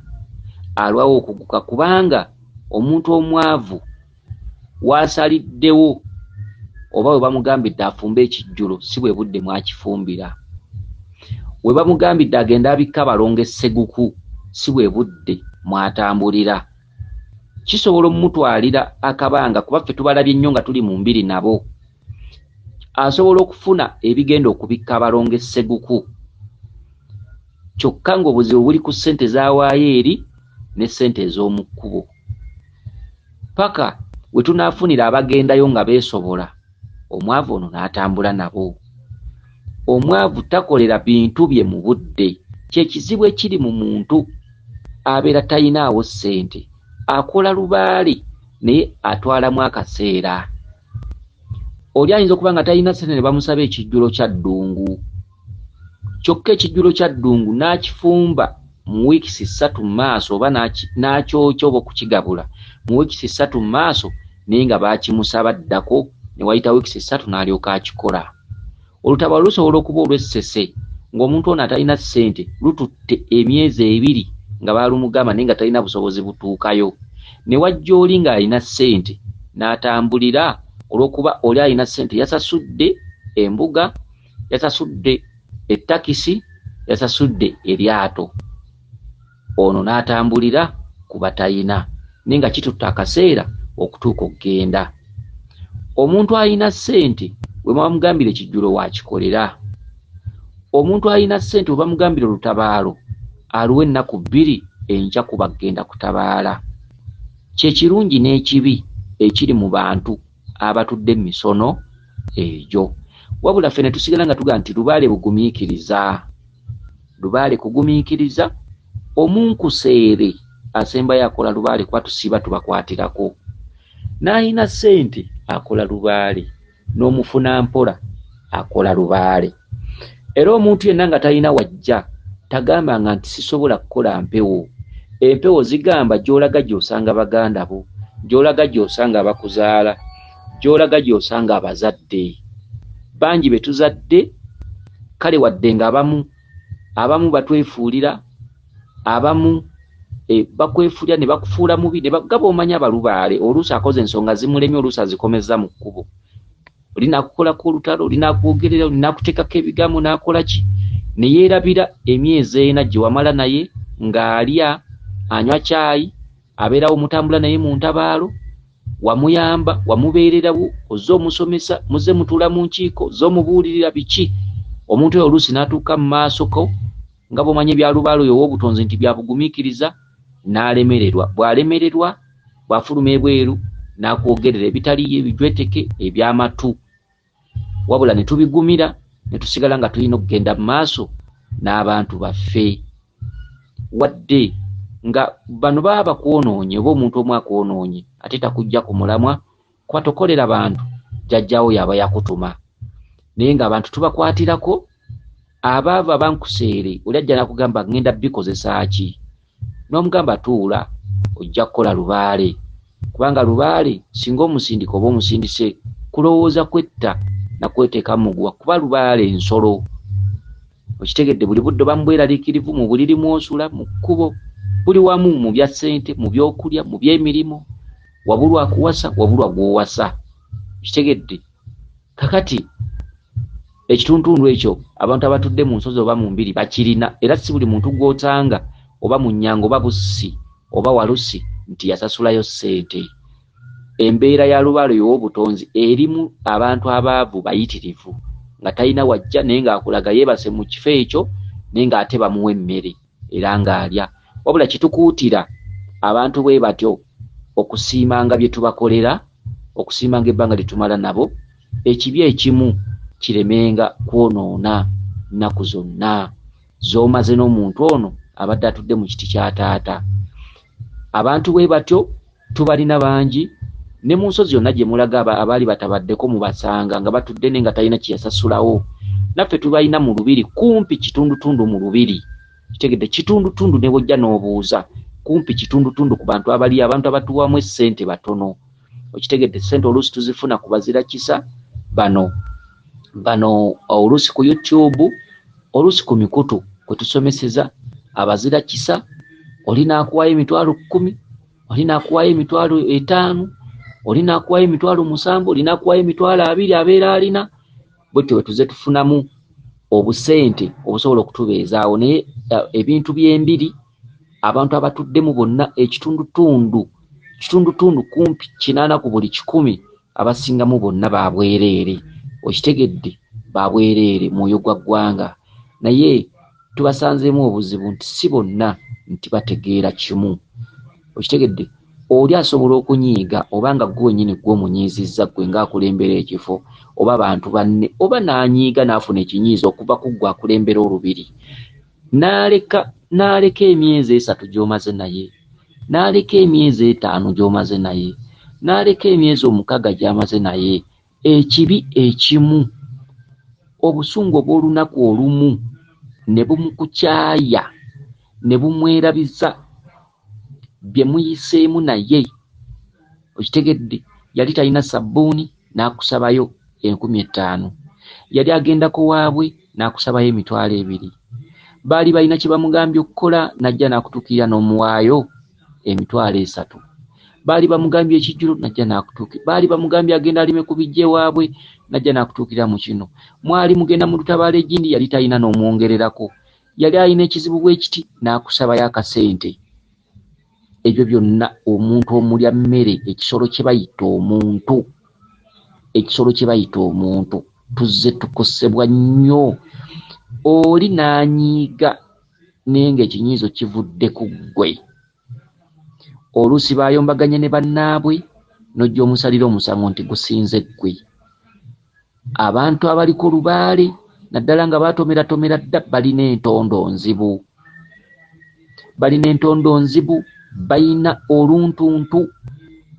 alwawo okugguka kubanga omuntu omwavu waasaliddewo oba we bamugambidde afumbe ekijjulo si bwe budde mwakifumbira. We bamugambidde agenda abikka abalongo esseguku si bwe budde mwatambulira. Kisobola omutwalira akabanga kuba ffe tubalabye nnyo nga tuli mu mbiri nabo. Asobola okufuna ebigenda okubikka abalongo esseguku kyokka ng'obuzibu buli ku ssente z'awaayo eri ne ssente ez'omu kkubo. Paka we tunaafunira abagendayo nga beesobola omwavu ono n'atambula nabo. Omwavu takolera bintu bye mu budde. Kyekizibu ekiri mu muntu abeera tayinaawo ssente akola lubaale naye atwalamu akaseera. Oli ayinza okuba nga talina ssente ne bamusaba ekijjulo kya ddungu kyokka ekijjulo kya ddungu n'akifumba mu wiikisi 3 mu maaso oba n'akyokya oba okukigabula mu wiikisi 3 mu maaso naye nga baakimusaba ddako ne wayita wiikisi 3 n'alyoka akikola. Olutaba lusobola okuba olw'essese ng'omuntu ono atalina ssente lututte emyezi 2 nga baalumugamba naye nga talina busobozi butuukayo. Ne wajja oli ng'alina ssente n'atambulira olw'okuba oli alina ssente yasasudde embuga, yasasudde ettakisi, yasasudde eryato. Ono n'atambulira ku batayina naye nga kitutta akaseera okutuuka okugenda. Omuntu alina ssente we bamugambira ekijjulo waakikolera. Omuntu alina ssente we bamugambira olutabaalo aluwa ennaku 2 enkya kuba kugenda kutabaala. Kyekirungi n'ekibi ekiri mu bantu abatudde mu misono egyo. Wabula ffe ne tusigala nga tugaa nti lubaale bugumiikiriza. Lubaale kugumiikiriza. Omunkuseere asembayo akola lubaale kuba tusiiba tubakwatirako. N'alina ssente akola lubaale n'omufunampola akola lubaale. Era omuntu yenna nga talina wajja tagambanga nti sisobola kukola mpewo. Empewo zigamba gy'olaga gy'osanga baganda bo, gy'olaga gy'osanga abakuzaala, gy'olaga gy'osanga abazadde. Bangi be tuzadde kale wadde nga abamu batwefuulira, abamu bakwefuulira ne bakufuula mubi ne bagaba omanya balubaale oluusi akoze ensonga zimulemye oluusi azikomeza mu kkubo. Olina kukolako olutalo, olina kwogerera, olina kuteekako ebigambo n'akola ki? ne yeerabira emyezi ena gye wamala naye ng'alya anywa caayi abeerawo mutambula naye mu ntabaalo wamuyamba wamubeererawo ozze omusomesa muze mutuula mu nkiiko z'omubuulirira biki omuntu oyo oluusi n'atuuka mu maaso ko nga bw'omanyi ebya lubaalo oyo ow'obutonzi nti byabugumiikiriza n'alemererwa bw'alemererwa bw'afuluma ebweru n'akwogerera ebitaliyo ebijweteke eby'amatu wabula ne tubigumira ne tusigala nga tulina okugenda mu maaso n'abantu baffe wadde nga bano baba bakwonoonye oba omuntu omu akwonoonye ate takujja ku mulamwa kuba tokolera bantu jjajjaawo yaba yakutuma naye ng'abantu tubakwatirako abaava bankuseere oli ajja nakugamba ngenda bikozesa ki n'omugamba tuula ojja kukola lubaale kubanga lubaale singa omusindika oba omusindise kulowooza kwetta nakweteeka muguwa kuba lubaale ensolo okitegedde buli budde bamubweraliikirivu mu buliri mwosula mu kkubo buli wamu mu bya ssente mu byokulya mu by'emirimu wabulwa akuwasa wabulwa gw'owasa okitegedde kakati ekituntundu ekyo abantu abatudde mu nsozi oba mu mbiri bakirina era si buli muntu gw'otanga oba mu nnyanga oba bussi oba walusi nti yasasulayo ssente embeera ya lubaalo y'obutonzi erimu abantu abaavu bayitirivu nga talina wajja naye ng'akulaga yeebase mu kifo ekyo naye ng'ate bamuwa emmere era ng'alya wabula kitukuutira abantu bwe batyo okusiimanga bye tubakolera okusiimanga ebbanga lye tumala nabo ekibi ekimu kiremenga kwonoona nnaku zonna z'omaze n'omuntu ono abadde atudde mu kiti kya taata abantu bwe batyo tubalina bangi ne mu nsozi yonna gye mulaga abaali batabaddeko mubasanga nga batudde ne nga talina kiyasasulawo naffe tubalina mu lubiri kumpi kitundutundu mu lubiri kitegedde kitundutundu ne bwojja n'obuuza kumpi kitundutundu ku bantu abali abantu abatuwamu essente batono okitegedde ssente oluusi tuzifuna ku bazira kisa bano oluusi ku YouTube oluusi ku mikutu kwe tusomeseza abazira kisa olina akuwayo emitwalo 10 olina akuwayo emitwalo 5 olina akuwayo emitwalo 7 olina akuwayo emitwalo 2 abeera alina bwetyo bwe tuze tufunamu obusente obusobola okutubeezaawo naye ebintu by'embiri abantu abatuddemu bonna ekitundutundu kumpi 80 ku buli 100 abasingamu bonna babwereere okitegedde babwereere mwoyo gwa ggwanga naye tubasanzeemu obuzibu nti si bonna nti bategeera kimu okitegedde oli asobola okunyiiga oba nga gwe wennyini gw'omunyiizizza gwe ng'akulembera ekifo oba abantu banne oba n'anyiiga n'afuna ekinyiizo okuva ku gwe akulembera olubiri n'aleka emyezi 3 gy'omaze naye n'aleka emyezi 5 gy'omaze naye n'aleka emyezi 6 gy'amaze naye ekibi ekimu obusungu obw'olunaku olumu ne bumukukyaya ne bumwerabiza bye muyiseemu naye okitegedde yali talina sabbuuni n'akusabayo 50,000 yali agendako waabwe n'akusabayo 2,000 baali balina kye bamugambye okukola najja n'akutuukirira n'omuwaayo 3,000 baali bamugambye ekijjulo najja n'akutuukira baali bamugambye agenda alime ku bijje waabwe najja n'akutuukirira mu kino mwali mugenda mu lutabaalo egindi yali talina n'omwongererako yali alina ekizibu bw'ekiti n'akusabayo akasente ebyo byonna omuntu omulya mmere ekisolo kye bayita omuntu tuzze tukosebwa nnyo oli n'anyiiga naye ng'ekinyiizo kivudde ku ggwe oluusi baayombaganye ne bannaabwe n'ojja omusalira omusango nti gusinze ggwe abantu abaliko lubaale naddala nga batomeratomera dda balina entondo nzibu balina oluntuntu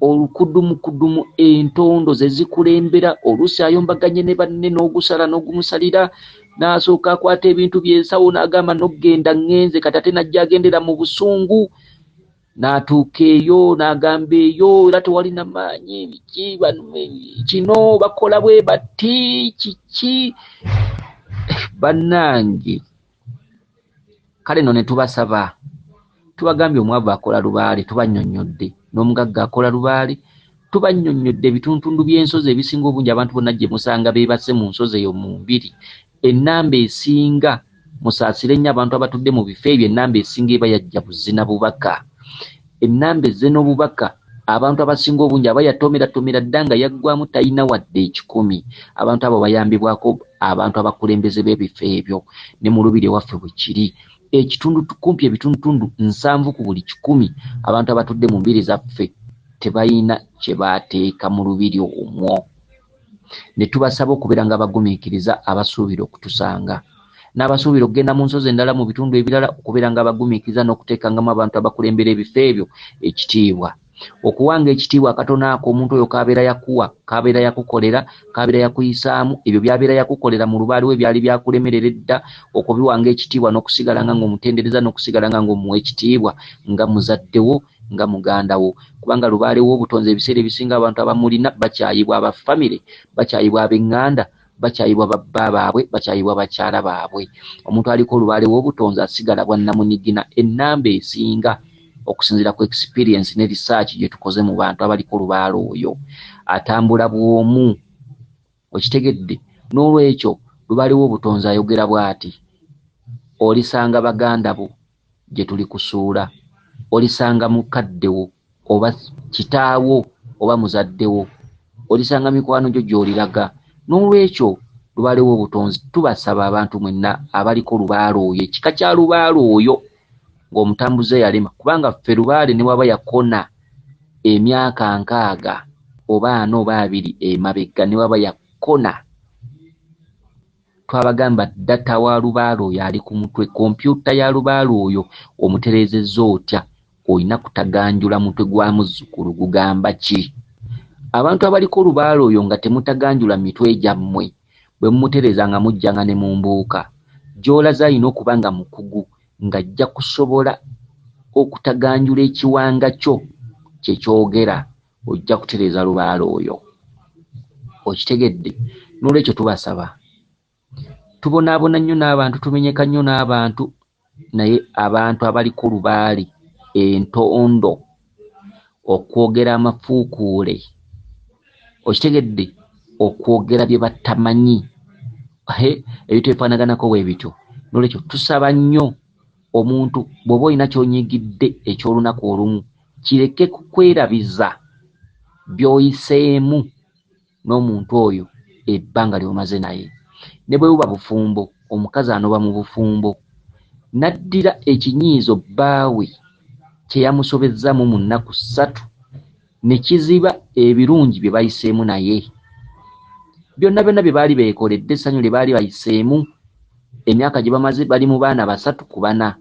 olukudumukudumu entondo ze zikulembera oluusi ayombaganye ne banne n'ogusala n'ogumusalira n'asooka akwata ebintu by'ensawo n'agamba n'okgenda ngenze kati ate najja agendera mu busungu n'atuuka eyo n'agamba eyo era tewali na maanyi biki kino bakola bwe bati kiki bannange kale no ne tubasaba tubagambye omwavu akola lubaale tubannyonnyodde n'omugagga akola lubaale tubannyonnyodde ebituntundu by'ensozi ebisinga obungi abantu bonna gye musanga beebase mu nsozi eyo mu mbiri ennamba esinga musaasire nnyo abantu abatudde mu bifo ebyo ennamba esinga eba yajja buzina bubaka. Ennamba ezze n'obubaka abantu abasinga obungi aba yatomeratomerera dda nga yaggwamu talina wadde 10. Abantu abo bayambibwako abantu abakulembeze b'ebifo ebyo, ne mu lubiri waffe bwe kiri. Ekitundu kumpi ebitundutundu 7 ku buli 10 abantu abatudde mu mbiri zaffe tebalina kye baateeka mu lubiri omwo. Ne tubasaba okubeera nga bagumiikiriza abasuubira okutusanga, n'abasuubira okugenda mu nsozi endala mu bitundu ebirala okubeera nga bagumiikiriza n'okuteekangamu abantu abakulembera ebifo ebyo ekitiibwa. Okuwanga ekitiibwa akatono ako omuntu oyo kabeera yakuwa, kabeera yakukolera, kabeera yakuyisaamu, ebyo byabeera yakukolera mu lubaale we byali byakulemerera edda, okubiwanga ekitiibwa n'okusigala nga ng'omutendereza n'okusigala nga ng'omuwa ekitiibwa nga muzaddewo nga muganda wo. Kubanga lubaale w'obutonzi ebiseera ebisinga abantu abamulina bakyayibwa abafamire, bakyayibwa ab'eŋŋanda, bakyayibwa babba baabwe, bakyayibwa bakyala baabwe. Omuntu aliko olubaale w'obutonzi asigala bwannamunigina. Ennamba esinga okusinziira ku experience ne research gye tukoze mu bantu abaliko olubaale oyo atambula bw'omu. Okitegedde? N'olwekyo lubaale w'obutonzi ayogera bw'ati: olisanga baganda bo gye tuli kusuula, olisanga mukaddewo oba kitaawo oba muzaddewo, olisanga mikwano gyo gy'oliraga. N'olwekyo lubaale w'obutonzi tubasaba abantu mwenna abaliko lubaale oyo, ekika kya lubaale oyo ng'omutambuze yalema, kubanga ffe lubaale ne waba yakona emyaka 60 oba 4 oba 2 emabega, ne waba yakona, twabagamba data wa lubaale oyo ali ku mutwe, kompyuta ya lubaale oyo omutereezezza otya, olina kutaganjula mutwe gwa muzzukulu gugamba ki? Abantu abaliko lubaale oyo nga temutaganjula mitwe gyammwe, bwe mumutereeza nga mujjanga ne mu mbuuka, gy'olaza alina okuba nga mukugu, ng'ajja kusobola okutaganjula ekiwanga kyo kye kyogera, ojja kutereeza lubaale oyo. Okitegedde? N'olwekyo tubasaba, tubonaabona nnyo n'abantu, tumenyeka nnyo n'abantu, naye abantu abaliko lubaale entondo, okwogera amafuukuule, okitegedde, okwogera bye batamanyi, ebiteefaanaganako bwe bityo. N'olwekyo tusaba nnyo omuntu bw'oba olina ky'onyigidde eky'olunaku olumu, kireke kukwerabiza by'oyiseemu n'omuntu oyo ebbanga ly'omaze naye. Ne bwe buba bufumbo, omukazi anoba mu bufumbo, n'addira ekinyiizo bbaawe kye yamusobezzaamu mu nnaku 3 ne kiziba ebirungi bye bayiseemu naye. Byonna byonna bye baali beekoledde, essanyu lye baali bayiseemu, emyaka gye bamaze bali mu baana 3 ku 4.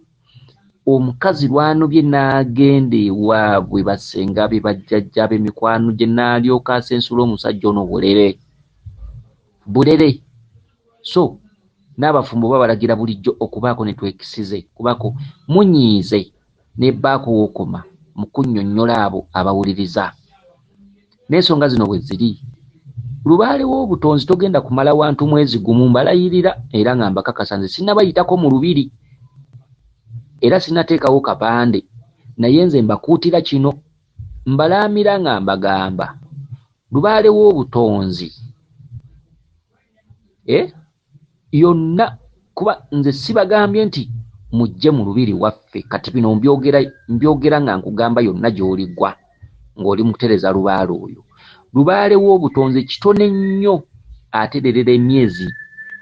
Omukazi lwanobye n'agenda ewaabwe basenga be bajjajja be mikwano gye, n'alyoka asensula omusajja ono bulere. So n'abafumbo babalagira bulijjo okubaako ne twekisize, kubaako munyiize n'ebbaako w'okoma mu kunnyonnyola abo abawuliriza. N'ensonga zino bwe ziri, lubaale w'obutonzi togenda kumala wantu mwezi gumu, mbalayirira era nga mbakakasa nze sinnabayitako mu lubiri era sinnateekawo kapande, naye nze mbakuutira kino, mbalaamira nga mbagamba lubaale w'obutonzi yonna, kuba nze sibagambye nti mujje mu lubiri waffe, kati bino mbyogera nga nkugamba yonna gy'oligwa ng'oli mutereeza lubaale oyo. Lubaale w'obutonzi kitone nnyo atererera emyezi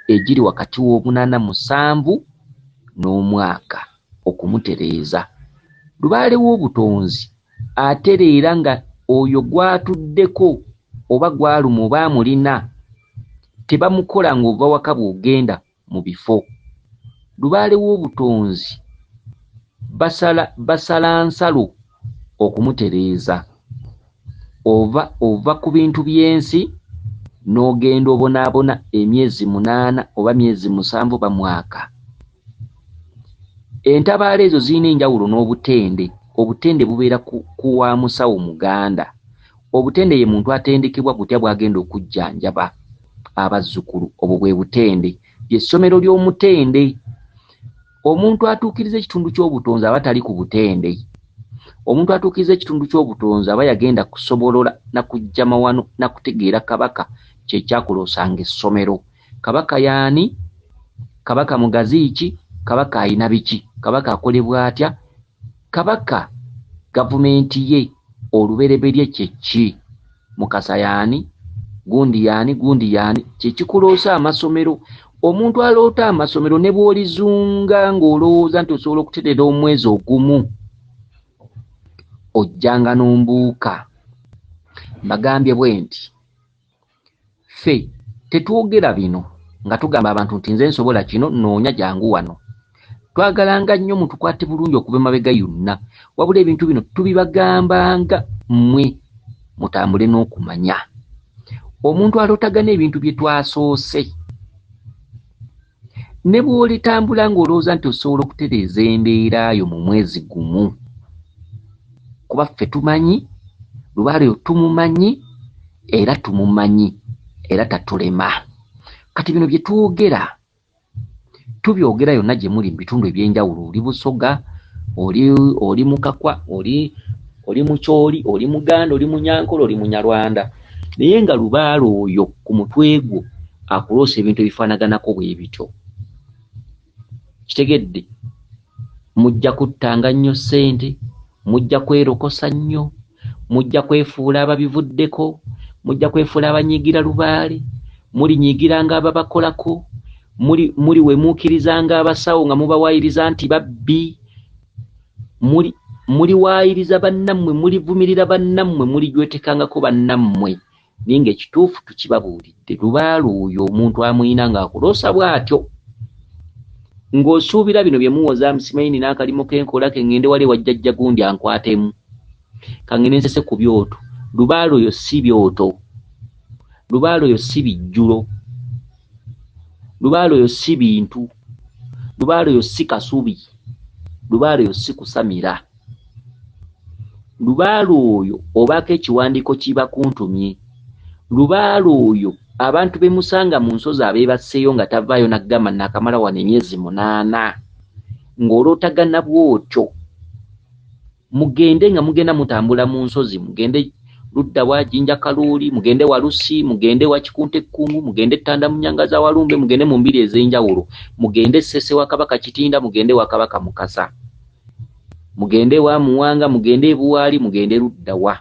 egiri wakati w'87 n'omwaka okumutereeza. Lubaale w'obutonzi atereera nga oyo gwatuddeko oba gwaluma oba amulina tebamukola ng'ova waka bw'ogenda mu bifo. Lubaale w'obutonzi basala nsalo okumutereeza. Ova ku bintu by'ensi n'ogenda obonaabona emyezi 8 oba myezi 7 bamwaka. Entabaalo ezo zirina enjawulo n'obutende. Obutende bubeera ku wa musawo muganda. Obutende ye muntu atendekebwa butya bw'agenda okujjanjaba abazzukulu. Obwo bwe butende, ly'essomero ly'omutende. Omuntu atuukiriza ekitundu ky'obutonzi aba tali ku butende. Omuntu atuukiriza ekitundu ky'obutonzi aba yagenda kusobolola na kujja mawano na kutegeera kabaka kye kyakuloosanga essomero. Kabaka yaani? Kabaka mugazi ki? kabaka alina biki, kabaka akolebwa atya, kabaka gavumenti ye olubereberye kyeki, Mukasa yaani, gundi yaani, kyekikuloosa amasomero. Omuntu aloota amasomero ne bw'olizunga ng'olowooza nti osobola okuterera omwezi ogumu, ojjanga n'ombuuka. Mbagambye bwe nti ffe tetwogera bino nga tugamba abantu nti nze nsobola kino, noonya jangu wano. Twagalanga nnyo mutukwate bulungi okuva emabega yonna, wabula ebintu bino tubibagambanga mmwe mutambule n'okumanya. Omuntu alootagana ebintu bye twasoose, ne bw'olitambula ng'olowooza nti osobola okutereeza embeera yo mu mwezi gumu, kuba ffe tumanyi, Lubaale tumumanyi era tumumanyi era tatulema. Kati bino bye twogera tubyogera yonna gye muli mu bitundu eby'enjawulo, oli Busoga, oli Mukakwa, oli Mukyoli, oli Muganda, oli Munyankole, oli Munyarwanda, naye nga Lubaale oyo ku mutwe gwo akuloosa ebintu ebifaanaganako bwe bityo. Kitegedde, mujja kuttanga nnyo ssente, mujja kwerokosa nnyo, mujja kwefuula ababivuddeko, mujja kwefuula abanyiigira Lubaale, mulinyigiranga ababakolako, muli wemuukirizanga abasawo nga mubawaayiriza nti babbi, muliwaayiriza bannammwe, mulivumirira bannammwe, mulijwetekangako bannammwe. Naye ng'ekituufu tukibabuulidde, Lubaale oyo omuntu amuyina ng'akuloosa bw'atyo, ng'osuubira bino bye muwoza Simaini n'akalimo k'enkola ke ngende wali wa jjajja gundi ankwatemu, kangende nsese ku byoto. Lubaale oyo si byoto, Lubaale oyo si bijjulo, Lubaale oyo si bintu, Lubaale oyo si kasubi, Lubaale oyo si kusamira. Lubaale oyo obaako ekiwandiiko kibakuntumye. Lubaale oyo abantu be musanga mu nsozi abeebasseeyo nga tavaayo n'agamba naakamala wano emyezi 8, ng'olootagana bw'otyo. Mugende nga mugenda mutambula mu nsozi, mugende ludda wa Jinja Kaluuli, mugende Walusi, mugende wa Kikuntekkungu, mugende Ttanda Munyanga za Walumbe, mugende mu mbiri ez'enjawulo, mugende Ssese wa Kabaka Kitinda, mugende wa Kabaka Mukasa, mugende wa Muwanga, mugende e Buwaali, mugende ludda wa.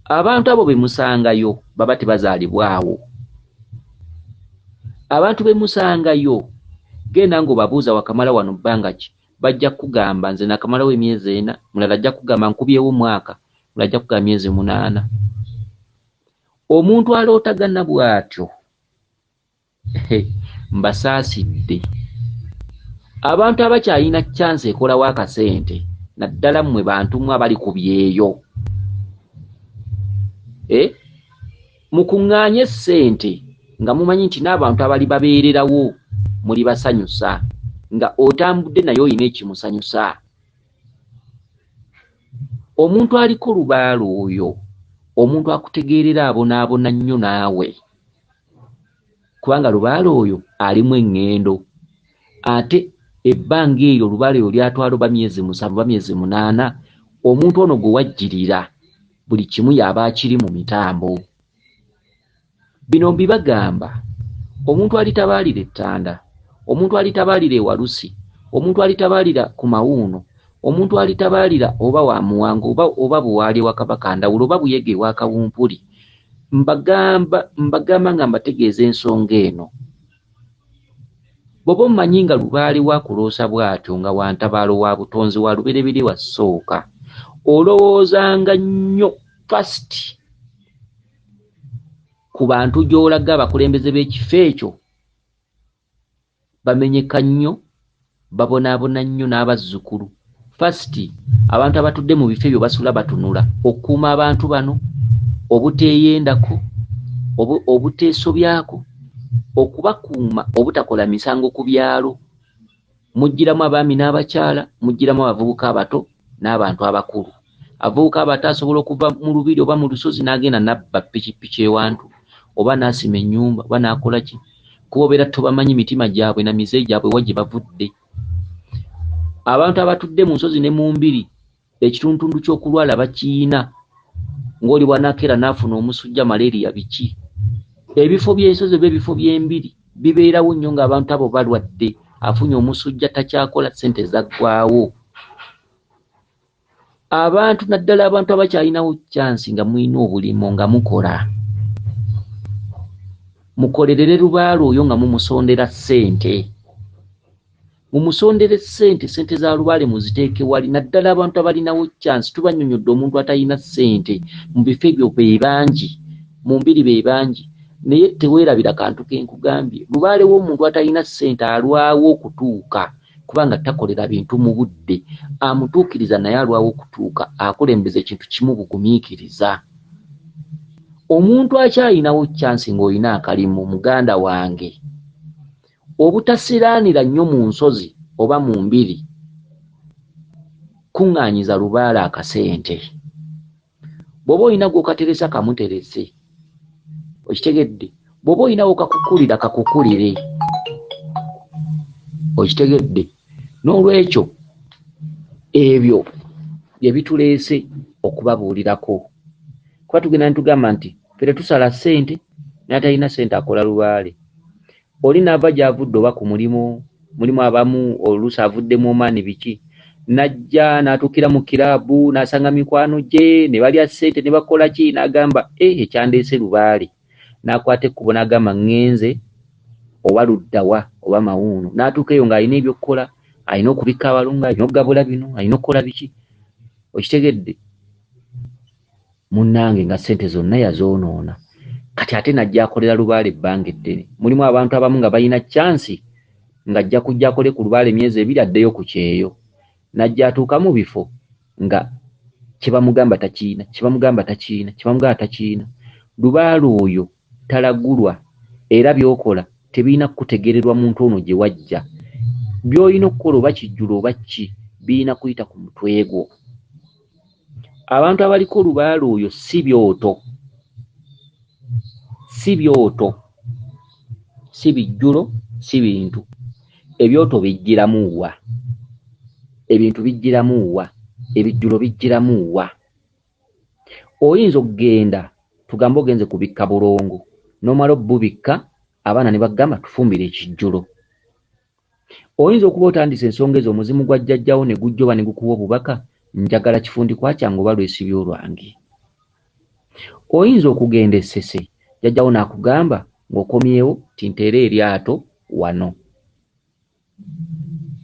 Abantu abo be musangayo baba tebazaalibwawo. Abantu be musangayo genda ng'obabuuza wakamala wano bbanga ki, bajja kugamba nze nakamalawo emyezi 4, mulala ajja kugamba nkubyewo mwaka, mulala ajja kugamba myezi 8. Omuntu alootagana bw'atyo mbasaasidde. Abantu abakyalina chance ekolawo akasente, naddala mmwe bantu mmwe abali ku byeyo, mukuŋŋaanye ssente nga mumanyi nti n'abantu abali babeererawo muli basanyusa, nga otambudde naye olina ekimusanyusa. Omuntu aliko Lubaale oyo, omuntu akutegeerera abonaabona nnyo naawe, kubanga Lubaale oyo alimu eŋŋendo. Ate ebbanga eryo Lubaale oyo lyatwala oba myezi 7 oba myezi 8, omuntu ono gwe wajjirira buli kimu yaba akiri mu mitambo. Bino mbibagamba omuntu alitabaalira e Ttanda, omuntu alitabaalira e Walusi, omuntu alitabaalira ku Mawuuno, omuntu alitabaalira oba wa Muwanga oba Buwaali wa Kabaka Ndawulo oba Buyege wa Kawumpuli, mbagamba nga mbategeeza ensonga eno. Bw'oba omumanyi nga Lubaale waakuloosa bw'atyo nga wantabaalo wa butonzi wa lubereberye wa ssooka, olowoozanga nnyo first ku bantu gy'olaga abakulembeze b'ekifo ekyo bamenyeka nnyo, babonaabona nnyo n'abazzukulu. First, abantu abatudde mu bifo ebyo basula batunula okukuuma abantu bano, obuteeyendako, obuteesobyako, okubakuuma obutakola misango ku byalo. Mujjiramu abaami n'abakyala, mujjiramu abavubuka abato n'abantu abakulu. Abavubuka abato asobola okuva mu lubiri oba mu lusozi n'agenda n'abba ppikipiki ewantu, oba n'asima ennyumba, oba n'akola ki, kuba obeera tobamanyi mitima gyabwe na mize gyabwe wa gye bavudde. Abantu abatudde mu nsozi ne mu mbiri, ekituntundu ky'okulwala bakiyina, ng'oli bw'anakeera n'afuna omusujja malaria biki. Ebifo by'ensozi oba ebifo by'embiri bibeerawo nnyo ng'abantu abo balwadde, afunye omusujja takyakola ssente zaggwaawo. Abantu naddala abantu abakyalinawo chance nga mulina obulimo nga mukola, mukolerere Lubaale oyo nga mumusondera ssente, mumusondere ssente za Lubaale muziteeke wali. Naddala abantu abalinawo chance tubanyonyodde omuntu atalina ssente mu bifo ebyo be bangi, mu mbiri be bangi, naye teweerabira kantu ke nkugambye. Lubaale w'omuntu atalina ssente alwawo okutuuka kubanga takolera bintu mu budde, amutuukiriza naye alwawo okutuuka, akulembeza ekintu kimu bugumiikiriza. Omuntu akyalinawo chance ng'olina akalimu, muganda wange, obutasiraanira nnyo mu nsozi oba mu mbiri, kuŋŋaanyiza Lubaale akasente. Bw'oba olina gw'okateresa kamuterese, okitegedde? Bw'oba olinawo kakukulira kakukulire, okitegedde? N'olwekyo ebyo bye bituleese okubabuulirako. Kuba tugenda nitugamba nti fere tusala ssente n'atalina ssente akola Lubaale. Oli n'ava gy'avudde oba ku mulimu abamu oluusi avuddemu omaani biki, n'ajja n'atuukira mu kiraabu n'asanga mikwano gye ne balya ssente ne bakola ki, n'agamba ekyandeese Lubaale. N'akwata ekkubo n'agamba ŋŋenze oba Luddawa oba Mawuunu. N'atuuka eyo ng'alina ebyokkola, alina okubikka abalungu, alina okugabula bino, alina okukola biki, okitegedde? Munnange nga ssente zonna yazoonoona. Kati ate najja akolera Lubaale ebbanga eddene. Mulimu abantu abamu nga balina chance nga ajja kujja akole ku Lubaale emyezi 2 addeyo ku kyeyo. Najja atuuka mu bifo nga kyebamugamba takiina, kyebamugamba takiina, kyebamugamba takiina. Lubaale oyo talagulwa era by'okola tebirina kutegererwa muntu ono gye wajja. By'olina okukola oba kijjulo oba ki, birina kuyita ku mutwe gwo. Abantu abaliko Lubaale oyo si byoto, si byoto, si bijjulo, si bintu. Ebyoto bijjiramu wa, ebintu bijjiramu wa, ebijjulo bijjiramu wa. Oyinza okugenda tugambe ogenze kubikka bulongo, n'omala obbubikka abaana ne bagamba tufumbire ekijjulo. Oyinza okuba otandise ensonga ezo omuzimu gwa jjajjawo ne gujja oba ne gukuwa obubaka, njagala kifundi kwa kyange oba lwesibya olwange. Oyinza okugenda Essese, jjajjawo n'akugamba ng'okomyewo tinteera eryato wano.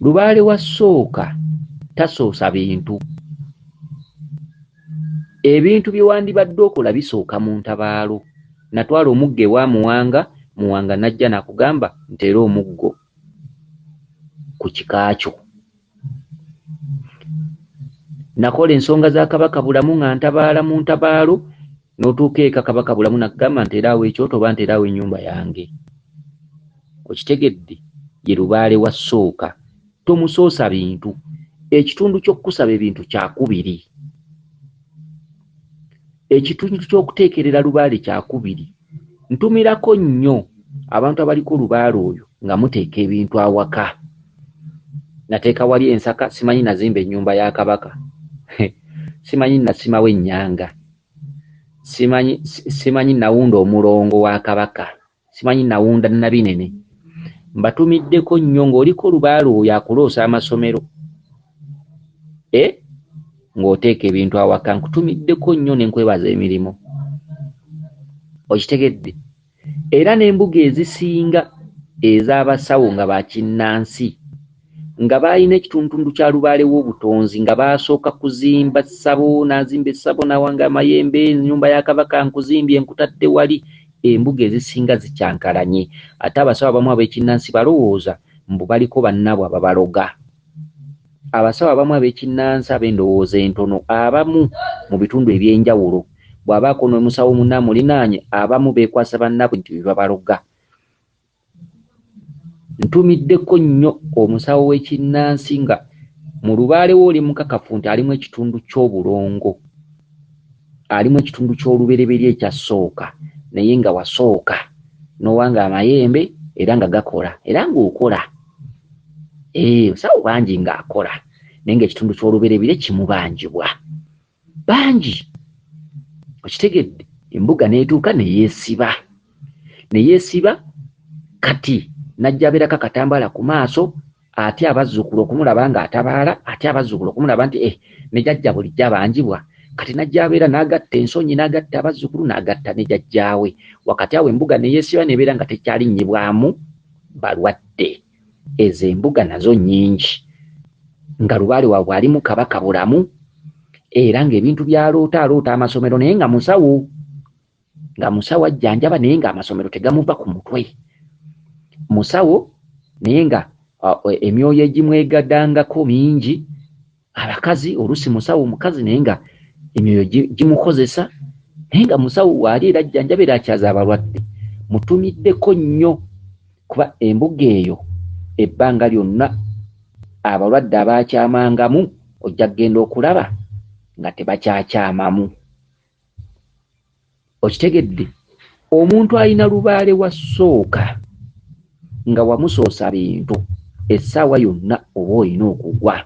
Lubaale wasooka tasoosa bintu. Ebintu bye wandibadde okola bisooka mu ntabaalo. Natwala omuggo ewa Muwanga najja n'akugamba nteera omuggo ku kikaakyo. Nakola ensonga za Kabaka Bulamu nga ntabaala mu ntabaalo, n'otuuka eka Kabaka Bulamu n'akugamba nteeraawo ekyoto oba nteeraawo ennyumba yange. Okitegedde? Ye Lubaale wasooka. Tomusoosa bintu. Ekitundu ky'okusaba ebintu kyakubiri. Ekitundu ky'okuteekerera Lubaale kyakubiri. Ntumirako nnyo abantu abaliko Lubaale oyo nga muteeka ebintu awaka. Nateeka wali ensaka, simanyi nazimba ennyumba ya Kabaka. Simanyi nasimawo ennyanga. Simanyi nawunda omulongo wa Kabaka. Simanyi nawunda Nabinene. Mbatumiddeko nnyo ng'oliko Lubaale oyo akuloosa amasomero. Ng'oteeka ebintu awaka, nkutumiddeko nnyo ne nkwebaza emirimu. Okitegedde? Era n'embuga ezisinga ez'abasawo nga bakinnansi nga balina ekitundu kya Lubaale w'obutonzi nga basooka kuzimba ssabo, n'azimba essabo n'awanga amayembe, ennyumba ya Kabaka nkuzimbye nkutadde wali. Embuga ezisinga zikyankalanye. Ate abasawo abamu ab'ekinnansi balowooza mbu baliko bannabwe ababaloga. Abasawo abamu ab'ekinnansi ab'endowooza entono abamu mu bitundu eby'enjawulo bw'abaako n'omusawo munna mulinaanye, abamu beekwasa bannabwe nti babaloga. Ntumiddeko nnyo omusawo w'ekinnansi nga mu Lubaale we oli mukakafu nti alimu ekitundu ky'obulongo, alimu ekitundu ky'olubereberye ekyasooka, naye nga wasooka n'owanga amayembe era nga gakola era ng'okola. Osawo bangi ng'akola naye ng'ekitundu ky'olubereberye kimubanjibwa bangi. Okitegedde? Embuga n'etuuka ne yeesiba kati najja abeerako akatambaala ku maaso ate abazzukulu okumulaba nga atabaala, ate abazzukulu okumulaba nti ne jjajja bulijjo abanjibwa, kati najja abeera n'agatta ensonyi n'agatta abazzukulu n'agatta ne jjajjaawe. Wakati awo embuga ne yeesiba nebeera nga tekyalinnyibwamu balwadde. Ezo embuga nazo nnyingi, nga Lubaale waabwe ali mu Kabaka bulamu, era ng'ebintu by'aloota amasomero naye nga musawo, ajjanjaba naye nga amasomero tegamuva ku mutwe. Musawo naye nga emyoyo egimu egaddangako mingi. Abakazi oluusi musawo omukazi naye nga emyoyo gimukozesa, naye nga musawo waali era ajjanjaba era akyaza abalwadde. Mutumiddeko nnyo kuba embuga eyo ebbanga lyonna abalwadde abakyamangamu ojja kugenda okulaba nga tebakyakyamamu. Okitegedde? Omuntu alina Lubaale wa ssooka nga wamusoosa bintu essaawa yonna oba olina okugwa.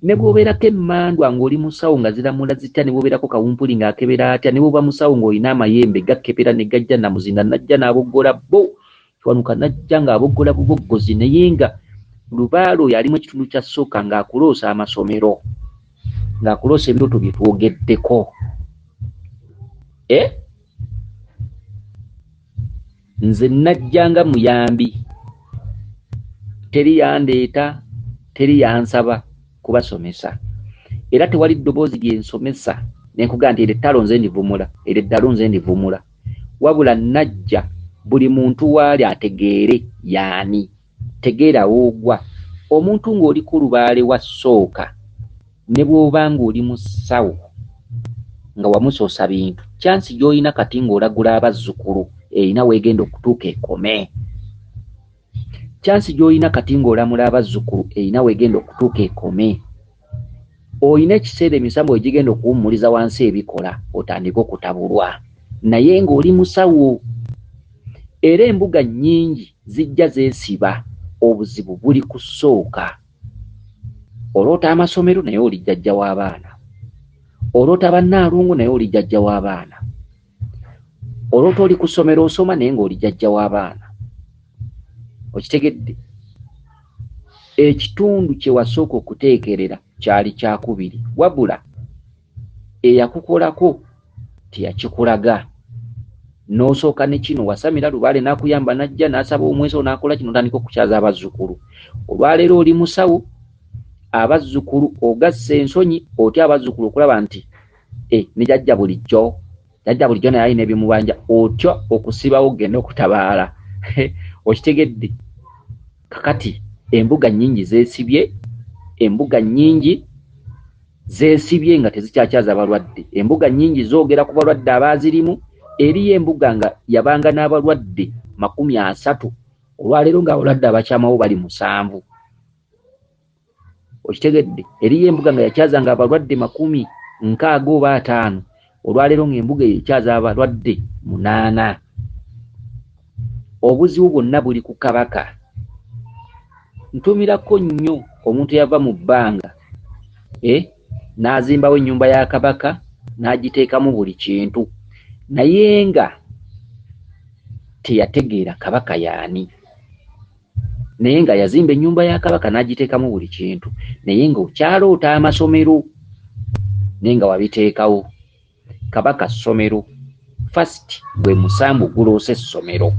Ne bw'obeerako emmandwa ng'oli musawo nga ziramula zitya, ne bw'obeerako kawumpuli ng'akebera atya, ne bw'oba musawo ng'olina amayembe gakkebera ne gajja namuzinda najja n'aboggola bo kiwanuka najja ng'aboggola buboggozi, naye nga Lubaale oyo alimu ekitundu kya ssooka ng'akuloosa amasomero, ng'akuloosa ebirooto bye twogeddeko. Nze najjanga muyambi, teri yandeeta, teri yansaba kubasomesa, era tewali ddoboozi lye nsomesa nenkugamba nti erettalo nze ndivumula, ereddalo nze ndivumula, wabula najja buli muntu waali ategeere yaani, tegeera woogwa. Omuntu ng'oli ku Lubaale wa ssooka ne bw'oba ng'oli musawo nga wamusoosa bintu, kyansi gy'olina kati ng'olagula abazzukulu erina weegenda okutuuka ekome. Kyansi gy'olina kati ng'olamula abazzukulu erina weegenda okutuuka ekome. Olina ekiseera emisambo egigenda okuwummuliza wansi ebikola otandike okutabulwa, naye ng'oli musawo. Era embuga nnyingi zijja zeesiba, obuzibu buli ku ssooka. Oloota amasomero naye oli jjajja w'abaana, oloota bannaalungu naye oli jjajja w'abaana, oloota oli ku ssomero osoma naye ng'oli jjajja w'abaana. Okitegedde? Ekitundu kye wasooka okuteekerera kyali kyakubiri, wabula eyakukolako teyakikulaga. N'osooka ne kino wasamira Lubaale n'akuyamba najja n'asaba omweso n'akola kino otandika okukyaza abazzukulu. Olwaleero oli musawo, abazzukulu ogassa ensonyi otya abazzukulu okulaba nti ne jjajja bulijjo naye alina ebimubanja, otya okusibawo ogenda okutabaala. Okitegedde? Kakati embuga nnyingi zeesibye nga tezikyakyaza balwadde. Embuga nnyingi zoogera ku balwadde abazirimu. Eriyo embuga nga yabanga n'abalwadde 30, olwaleero ng'abalwadde abakyamawo bali 7. Okitegedde? Eriyo embuga nga yakyazanga abalwadde 60 oba 50, olwaleero ng'embuga eyo ekyaza abalwadde 8. Obuzibu bwonna buli ku Kabaka. Ntumirako nnyo omuntu yava mu bbanga n'azimbawo ennyumba ya Kabaka n'agiteekamu buli kintu, naye nga teyategeera Kabaka yaani. Naye nga yazimba ennyumba ya Kabaka n'agiteekamu buli kintu, naye nga okyaloota amasomero naye nga wabiteekawo. Kabaka ssomero, first gwe musambu guloose essomero.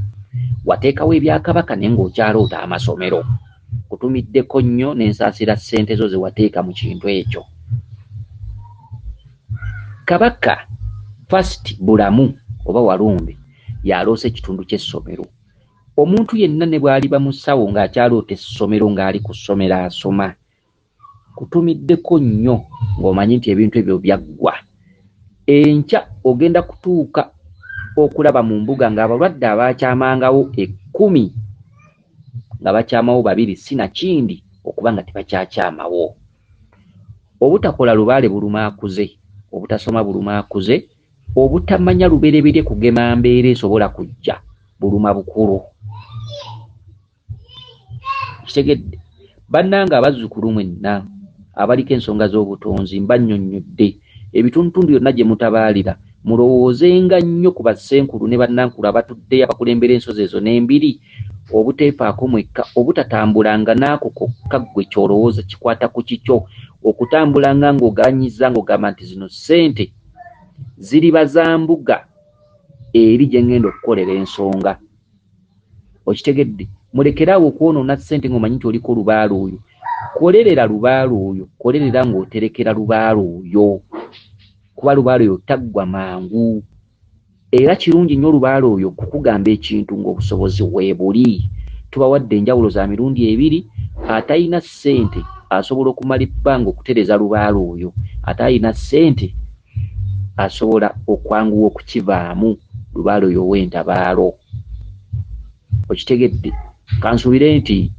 Wateekawo ebya Kabaka naye ng'okyaloota amasomero. Kutumiddeko nnyo n'ensaasira ssente zo ze wateeka mu kintu ekyo. Kabaka first bulamu oba walumbe yaloose ekitundu ky'essomero. Omuntu yenna ne bw'aliba musawo ng'akyaloota essomero ng'ali ku ssomero asoma, kutumiddeko nnyo ng'omanyi nti ebintu ebyo byaggwa. Enkya ogenda kutuuka okulaba mu mbuga ng'abalwadde abakyamangawo 10 nga bakyamawo 2 sinakindi okuba nga tebakyakyamawo. Obutakola Lubaale buluma akuze, obutasoma buluma akuze, obutamanya lubereberye kugema mbeera esobola kujja buluma bukulu. Kitegedde? Bannanga abazzukulu mwenna abaliko ensonga z'obutonzi mbannyonnyodde ebitundutundu byonna gye mutabaalira mulowoozenga nnyo ku bassenkulu ne bannankulu abatudde abakulembera ensozi ezo n'embiri, obuteefaako mwekka, obutatambulanga n'ako kokka ggwe ky'olowooza kikwata ku kikyo, okutambulanga ng'ogaanyiza ng'ogamba nti zino ssente ziri bazambuga eri gye ngenda okukolera ensonga. Okitegedde? Mulekeraawo okwonoona ssente ng'omanyi nti oliko lubaala oyo. Kolerera lubaala oyo, kolerera ng'oterekera lubaala oyo, kuba lubaala oyo taggwa mangu. Era kirungi nnyo lubaala oyo kukugamba ekintu ng'obusobozi weebuli. Tubawadde enjawulo za mirundi ebiri. Atalina ssente asobola okumala ebbanga okutereza lubaala oyo, ate alina ssente asobola okwanguwa okukivaamu lubaala oyo ow'entabaalo. Okitegedde? Kansuubire nti